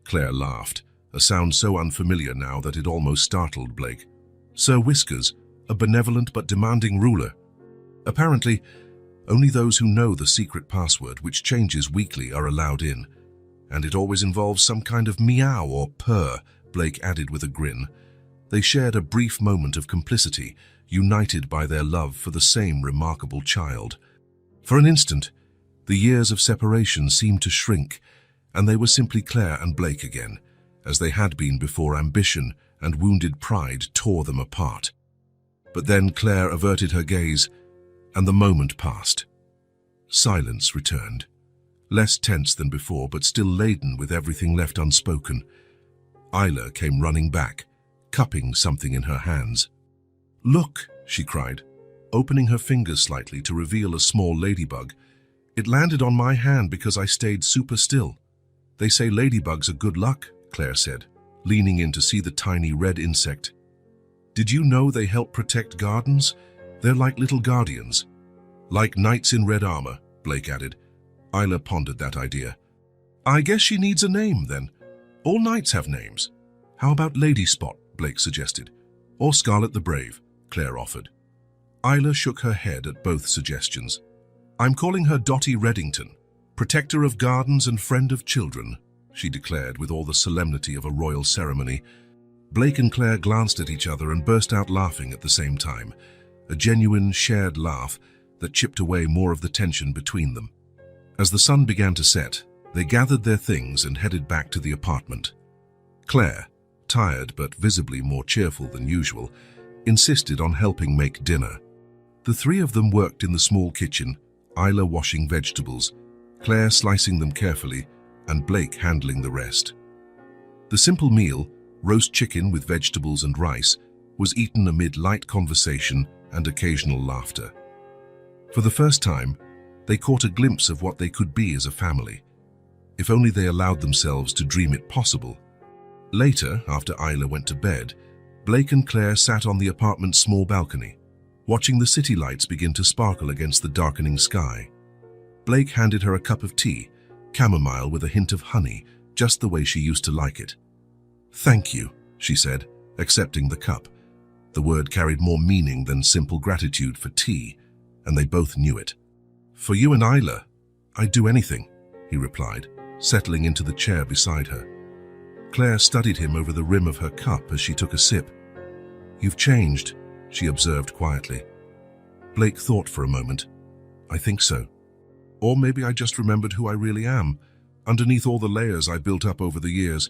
Claire laughed, a sound so unfamiliar now that it almost startled Blake. "Sir Whiskers, a benevolent but demanding ruler. Apparently, only those who know the secret password, which changes weekly, are allowed in. And it always involves some kind of meow or purr," Blake added with a grin. They shared a brief moment of complicity, united by their love for the same remarkable child. For an instant, the years of separation seemed to shrink, and they were simply Claire and Blake again, as they had been before ambition and wounded pride tore them apart. But then Claire averted her gaze, and the moment passed. Silence returned, less tense than before, but still laden with everything left unspoken. Isla came running back, cupping something in her hands. "Look," she cried, opening her fingers slightly to reveal a small ladybug. "It landed on my hand because I stayed super still." "They say ladybugs are good luck," Claire said, leaning in to see the tiny red insect. "Did you know they help protect gardens? They're like little guardians." "Like knights in red armor," Blake added. Isla pondered that idea. "I guess she needs a name, then. All knights have names." "How about Lady Spot?" Blake suggested. "Or Scarlet the Brave," Claire offered. Isla shook her head at both suggestions. "I'm calling her Dottie Reddington, protector of gardens and friend of children," she declared with all the solemnity of a royal ceremony. Blake and Claire glanced at each other and burst out laughing at the same time, a genuine shared laugh that chipped away more of the tension between them. As the sun began to set, they gathered their things and headed back to the apartment. Claire, tired but visibly more cheerful than usual, insisted on helping make dinner. The three of them worked in the small kitchen, Isla washing vegetables, Claire slicing them carefully, and Blake handling the rest. The simple meal, roast chicken with vegetables and rice, was eaten amid light conversation and occasional laughter. For the first time, they caught a glimpse of what they could be as a family, if only they allowed themselves to dream it possible. Later, after Isla went to bed, Blake and Claire sat on the apartment's small balcony, watching the city lights begin to sparkle against the darkening sky. Blake handed her a cup of tea, chamomile with a hint of honey, just the way she used to like it. "Thank you," she said, accepting the cup. The word carried more meaning than simple gratitude for tea, and they both knew it. "For you and Isla, I'd do anything," he replied, settling into the chair beside her. Claire studied him over the rim of her cup as she took a sip. "You've changed," she observed quietly. Blake thought for a moment. "I think so. Or maybe I just remembered who I really am, underneath all the layers I built up over the years."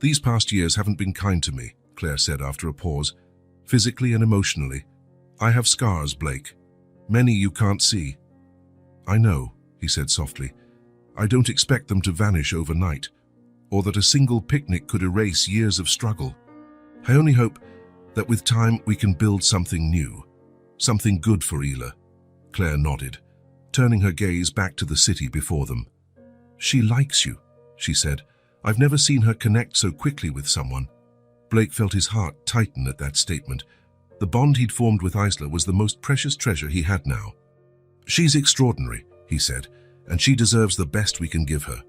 "These past years haven't been kind to me," Claire said after a pause, "physically and emotionally. I have scars, Blake. Many you can't see." "I know," he said softly. I don't expect them to vanish overnight, or that a single picnic could erase years of struggle. I only hope that with time we can build something new, something good for Ela. Claire nodded, turning her gaze back to the city before them. She likes you, she said. I've never seen her connect so quickly with someone. Blake felt his heart tighten at that statement. The bond he'd formed with Isla was the most precious treasure he had now. She's extraordinary, he said, and she deserves the best we can give her.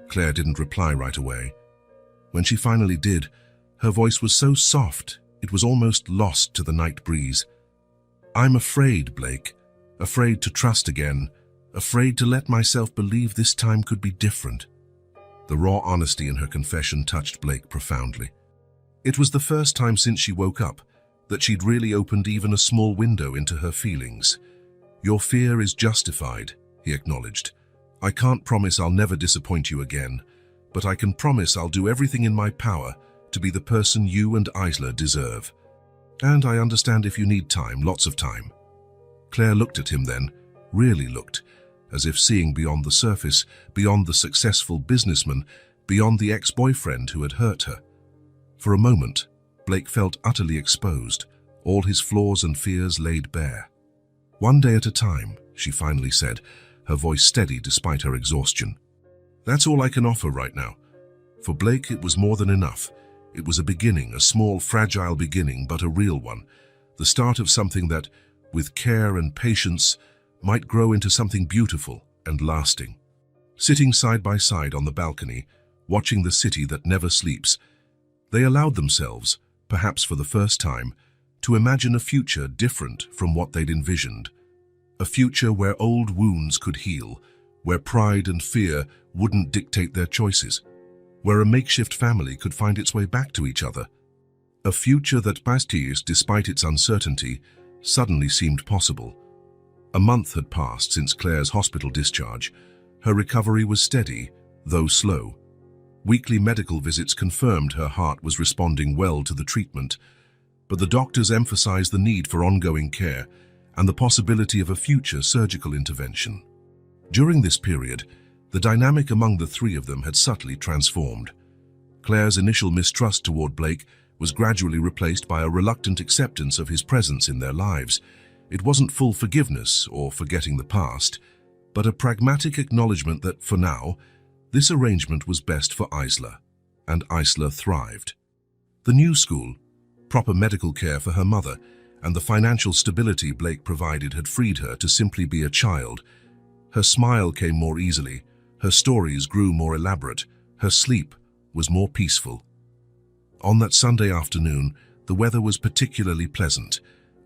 Claire didn't reply right away. When she finally did, her voice was so soft it was almost lost to the night breeze. I'm afraid, Blake. Afraid to trust again. Afraid to let myself believe this time could be different. The raw honesty in her confession touched Blake profoundly. It was the first time since she woke up that she'd really opened even a small window into her feelings. Your fear is justified, he acknowledged. I can't promise I'll never disappoint you again, but I can promise I'll do everything in my power to be the person you and Isla deserve. And I understand if you need time, lots of time. Claire looked at him then, really looked, as if seeing beyond the surface, beyond the successful businessman, beyond the ex-boyfriend who had hurt her. For a moment, Blake felt utterly exposed, all his flaws and fears laid bare. One day at a time, she finally said, her voice steady despite her exhaustion. That's all I can offer right now. For Blake, it was more than enough. It was a beginning, a small, fragile beginning, but a real one. The start of something that, with care and patience, might grow into something beautiful and lasting. Sitting side by side on the balcony, watching the city that never sleeps, they allowed themselves, perhaps for the first time, to imagine a future different from what they'd envisioned. A future where old wounds could heal, where pride and fear wouldn't dictate their choices, where a makeshift family could find its way back to each other. A future that, despite its uncertainty, suddenly seemed possible. A month had passed since Claire's hospital discharge. Her recovery was steady, though slow. Weekly medical visits confirmed her heart was responding well to the treatment, but the doctors emphasized the need for ongoing care and the possibility of a future surgical intervention. During this period, the dynamic among the three of them had subtly transformed. Claire's initial mistrust toward Blake was gradually replaced by a reluctant acceptance of his presence in their lives. It wasn't full forgiveness or forgetting the past, but a pragmatic acknowledgement that, for now, this arrangement was best for Isla, and Isla thrived. The new school, proper medical care for her mother, and the financial stability Blake provided had freed her to simply be a child. Her smile came more easily, her stories grew more elaborate, her sleep was more peaceful. On that Sunday afternoon, the weather was particularly pleasant,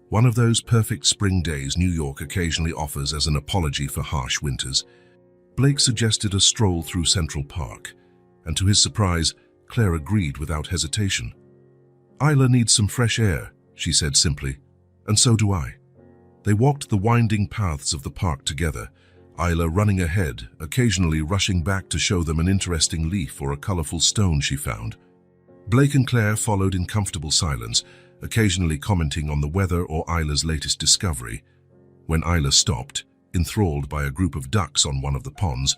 one of those perfect spring days New York occasionally offers as an apology for harsh winters. Blake suggested a stroll through Central Park, and to his surprise, Claire agreed without hesitation. Isla needs some fresh air, she said simply, and so do I. They walked the winding paths of the park together, Isla running ahead, occasionally rushing back to show them an interesting leaf or a colorful stone she found. Blake and Claire followed in comfortable silence, occasionally commenting on the weather or Isla's latest discovery. When Isla stopped, enthralled by a group of ducks on one of the ponds,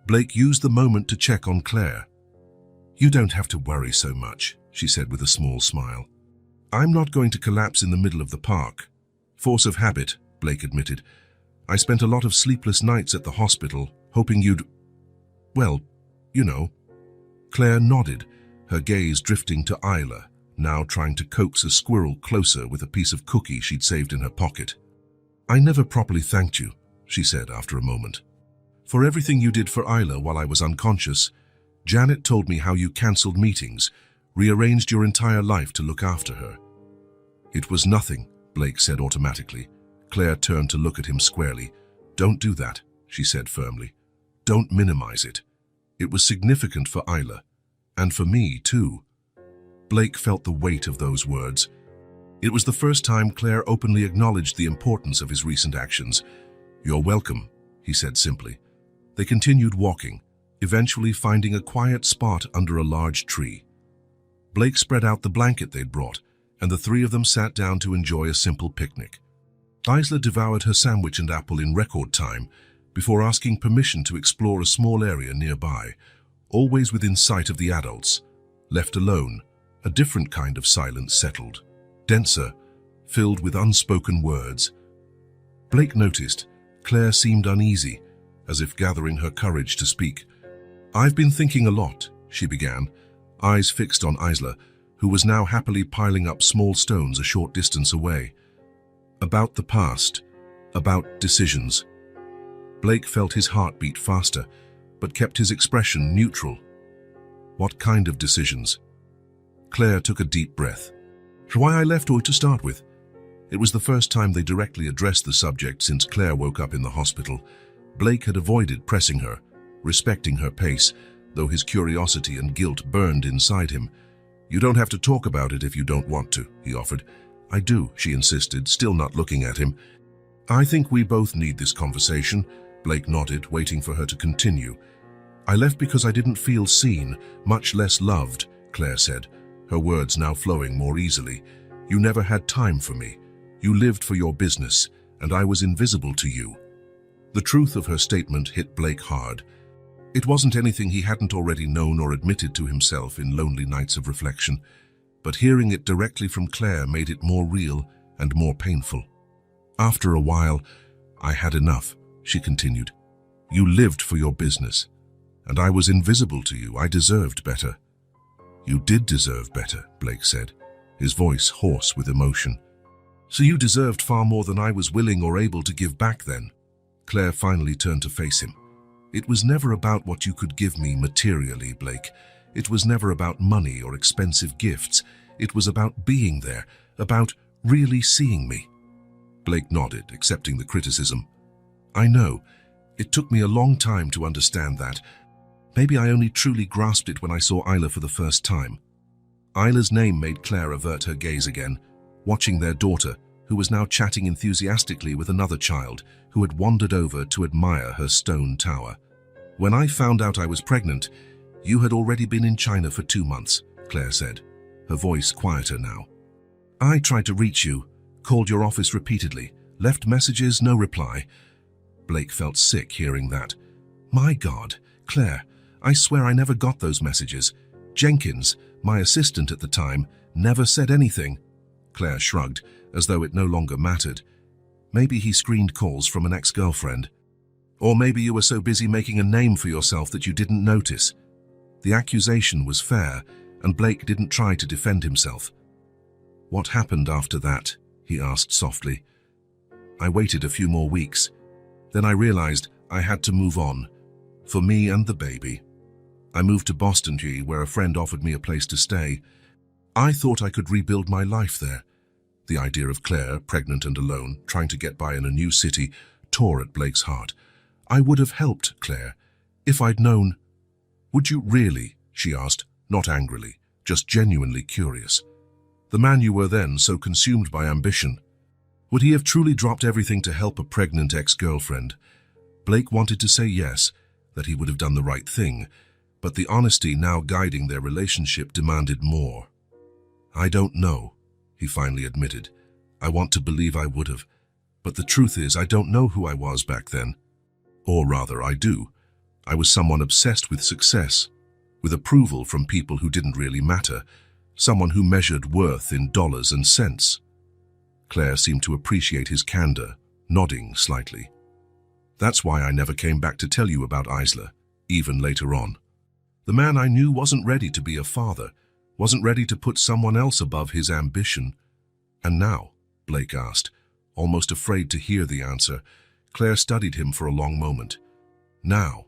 Blake used the moment to check on Claire. You don't have to worry so much, she said with a small smile. I'm not going to collapse in the middle of the park. Force of habit, Blake admitted. I spent a lot of sleepless nights at the hospital, hoping you'd... well, you know. Claire nodded, her gaze drifting to Isla, now trying to coax a squirrel closer with a piece of cookie she'd saved in her pocket. I never properly thanked you, she said after a moment. For everything you did for Isla while I was unconscious. Janet told me how you cancelled meetings, rearranged your entire life to look after her. It was nothing, Blake said automatically. Claire turned to look at him squarely. Don't do that, she said firmly. Don't minimize it. It was significant for Isla, and for me too. Blake felt the weight of those words. It was the first time Claire openly acknowledged the importance of his recent actions. You're welcome, he said simply. They continued walking, eventually finding a quiet spot under a large tree. Blake spread out the blanket they'd brought, and the three of them sat down to enjoy a simple picnic. Isla devoured her sandwich and apple in record time, before asking permission to explore a small area nearby, always within sight of the adults. Left alone, a different kind of silence settled, denser, filled with unspoken words. Blake noticed Claire seemed uneasy, as if gathering her courage to speak. "I've been thinking a lot," she began, eyes fixed on Isla, who was now happily piling up small stones a short distance away. "About the past, about decisions." Blake felt his heart beat faster, but kept his expression neutral. "What kind of decisions?" Claire took a deep breath. "Why I left or to start with?" It was the first time they directly addressed the subject since Claire woke up in the hospital. Blake had avoided pressing her, respecting her pace, though his curiosity and guilt burned inside him. "You don't have to talk about it if you don't want to," he offered. "I do," she insisted, still not looking at him. "I think we both need this conversation," Blake nodded, waiting for her to continue. "I left because I didn't feel seen, much less loved," Claire said, her words now flowing more easily. "You never had time for me. You lived for your business, and I was invisible to you." The truth of her statement hit Blake hard. It wasn't anything he hadn't already known or admitted to himself in lonely nights of reflection, but hearing it directly from Claire made it more real and more painful. "After a while, I had enough," she continued. "You lived for your business, and I was invisible to you. I deserved better." "You did deserve better," Blake said, his voice hoarse with emotion. "So you deserved far more than I was willing or able to give back then?" Claire finally turned to face him. "It was never about what you could give me materially, Blake. It was never about money or expensive gifts. It was about being there, about really seeing me." Blake nodded, accepting the criticism. "I know. It took me a long time to understand that. Maybe I only truly grasped it when I saw Isla for the first time." Isla's name made Claire avert her gaze again, watching their daughter, who was now chatting enthusiastically with another child who had wandered over to admire her stone tower. "When I found out I was pregnant, you had already been in China for 2 months, Claire said, her voice quieter now. "I tried to reach you, called your office repeatedly, left messages, no reply." Blake felt sick hearing that. "My God, Claire, I swear I never got those messages. Jenkins, my assistant at the time, never said anything." Claire shrugged, as though it no longer mattered. "Maybe he screened calls from an ex-girlfriend. Or maybe you were so busy making a name for yourself that you didn't notice." The accusation was fair, and Blake didn't try to defend himself. "What happened after that?" he asked softly. "I waited a few more weeks. Then I realized I had to move on, for me and the baby. I moved to Boston, where a friend offered me a place to stay. I thought I could rebuild my life there." The idea of Claire, pregnant and alone, trying to get by in a new city, tore at Blake's heart. "I would have helped, Claire, if I'd known." "Would you really?" she asked, not angrily, just genuinely curious. "The man you were then, so consumed by ambition, would he have truly dropped everything to help a pregnant ex-girlfriend?" Blake wanted to say yes, that he would have done the right thing, but the honesty now guiding their relationship demanded more. "I don't know," he finally admitted. "I want to believe I would have, but the truth is I don't know who I was back then. Or rather, I do. I was someone obsessed with success, with approval from people who didn't really matter, someone who measured worth in dollars and cents." Claire seemed to appreciate his candor, nodding slightly. "That's why I never came back to tell you about Isla, even later on. The man I knew wasn't ready to be a father, wasn't ready to put someone else above his ambition." "And now?" Blake asked, almost afraid to hear the answer. Claire studied him for a long moment. "Now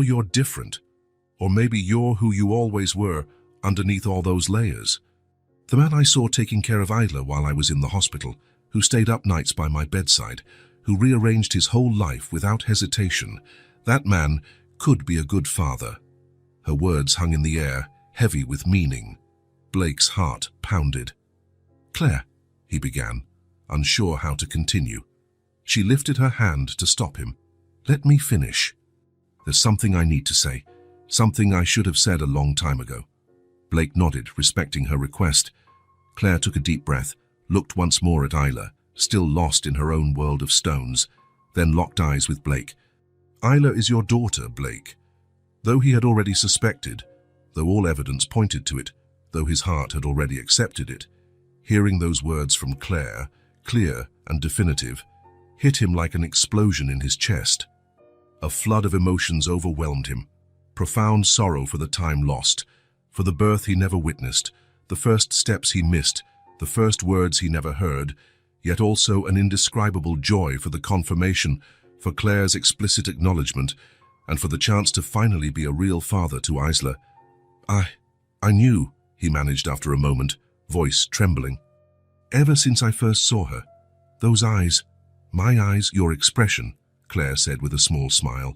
you're different. Or maybe you're who you always were, underneath all those layers. The man I saw taking care of Isla while I was in the hospital, who stayed up nights by my bedside, who rearranged his whole life without hesitation, that man could be a good father." Her words hung in the air, heavy with meaning. Blake's heart pounded. "Claire," he began, unsure how to continue. She lifted her hand to stop him. "Let me finish. There's something I need to say, something I should have said a long time ago." Blake nodded, respecting her request. Claire took a deep breath, looked once more at Isla, still lost in her own world of stones, then locked eyes with Blake, Isla is your daughter, Blake. Though he had already suspected, though all evidence pointed to it, though his heart had already accepted it, hearing those words from Claire, clear and definitive, hit him like an explosion in his chest. A flood of emotions overwhelmed him. Profound sorrow for the time lost, for the birth he never witnessed, the first steps he missed, the first words he never heard, yet also an indescribable joy for the confirmation, for Claire's explicit acknowledgement, and for the chance to finally be a real father to Isla. I knew, he managed after a moment, voice trembling. Ever since I first saw her. Those eyes, my eyes, your expression, Claire said with a small smile,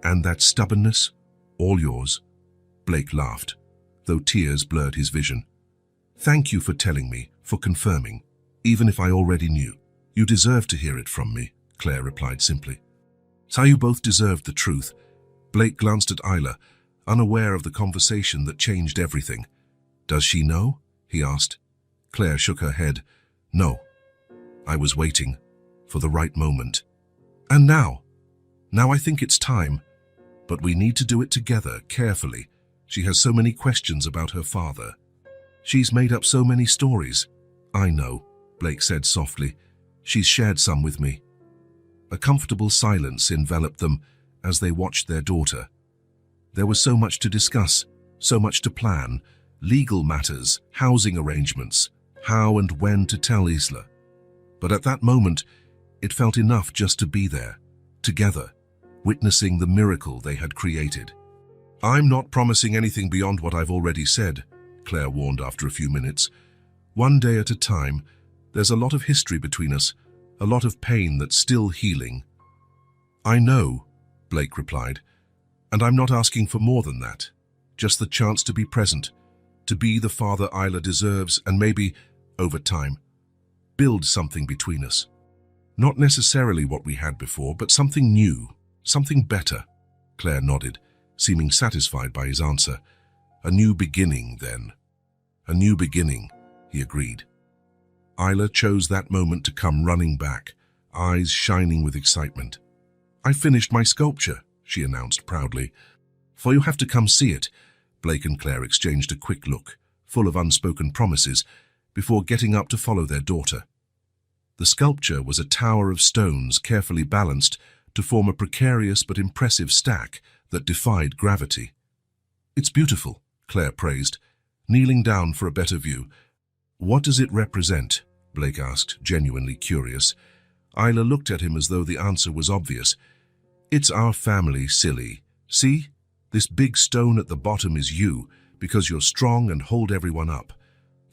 and that stubbornness, all yours. Blake laughed, though tears blurred his vision. Thank you for telling me, for confirming, even if I already knew. You deserve to hear it from me, Claire replied simply. So you both deserved the truth. Blake glanced at Isla, unaware of the conversation that changed everything. Does she know? He asked. Claire shook her head. No. I was waiting for the right moment. And now I think it's time. But we need to do it together, carefully. She has so many questions about her father. She's made up so many stories. I know, Blake said softly. She's shared some with me. A comfortable silence enveloped them as they watched their daughter. There was so much to discuss, so much to plan, legal matters, housing arrangements, how and when to tell Isla. But at that moment, it felt enough just to be there, together, witnessing the miracle they had created. I'm not promising anything beyond what I've already said, Claire warned after a few minutes. One day at a time. There's a lot of history between us, a lot of pain that's still healing. I know, Blake replied, and I'm not asking for more than that. Just the chance to be present, to be the father Isla deserves, and maybe, over time, build something between us. Not necessarily what we had before, but something new, something better. Claire nodded, seeming satisfied by his answer. A new beginning, then. A new beginning, he agreed. Isla chose that moment to come running back, eyes shining with excitement. I finished my sculpture, she announced proudly. For you have to come see it. Blake and Claire exchanged a quick look, full of unspoken promises, before getting up to follow their daughter. The sculpture was a tower of stones carefully balanced to form a precarious but impressive stack that defied gravity. It's beautiful, Claire praised, kneeling down for a better view. What does it represent? Blake asked, genuinely curious. Isla looked at him as though the answer was obvious. It's our family, silly. See? This big stone at the bottom is you, because you're strong and hold everyone up.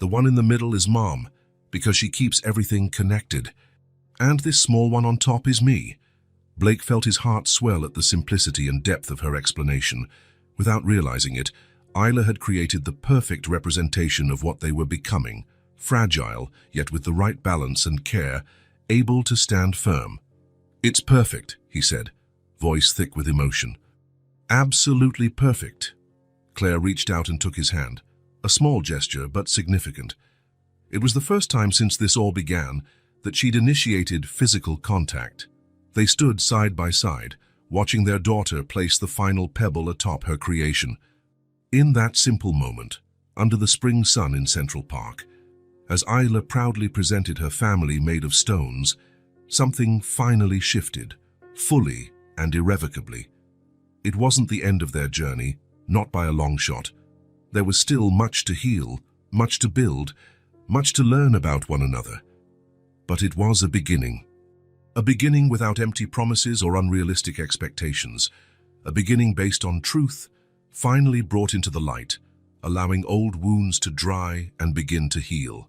The one in the middle is Mom, because she keeps everything connected. And this small one on top is me. Blake felt his heart swell at the simplicity and depth of her explanation. Without realizing it, Isla had created the perfect representation of what they were becoming, fragile, yet with the right balance and care, able to stand firm. It's perfect, he said, voice thick with emotion. Absolutely perfect. Claire reached out and took his hand, a small gesture but significant. It was the first time since this all began that she'd initiated physical contact. They stood side by side, watching their daughter place the final pebble atop her creation. In that simple moment, under the spring sun in Central Park, as Isla proudly presented her family made of stones, something finally shifted, fully and irrevocably. It wasn't the end of their journey, not by a long shot. There was still much to heal, much to build, much to learn about one another. But it was a beginning. A beginning without empty promises or unrealistic expectations. A beginning based on truth, finally brought into the light, allowing old wounds to dry and begin to heal.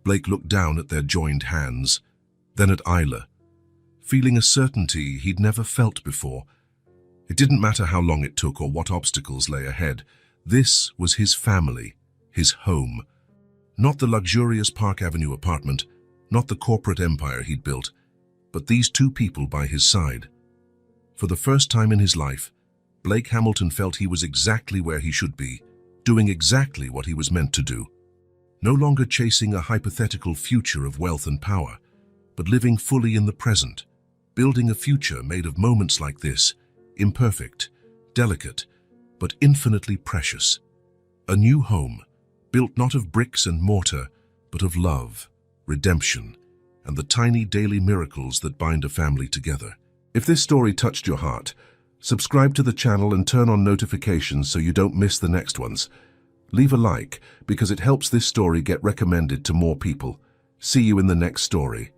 Blake looked down at their joined hands, then at Isla, feeling a certainty he'd never felt before. It didn't matter how long it took or what obstacles lay ahead. This was his family, his home. Not the luxurious Park Avenue apartment, not the corporate empire he'd built, but these two people by his side. For the first time in his life, Blake Hamilton felt he was exactly where he should be, doing exactly what he was meant to do. No longer chasing a hypothetical future of wealth and power, but living fully in the present, building a future made of moments like this, imperfect, delicate, but infinitely precious. A new home, built not of bricks and mortar, but of love, redemption, and the tiny daily miracles that bind a family together. If this story touched your heart, subscribe to the channel and turn on notifications so you don't miss the next ones. Leave a like because it helps this story get recommended to more people. See you in the next story.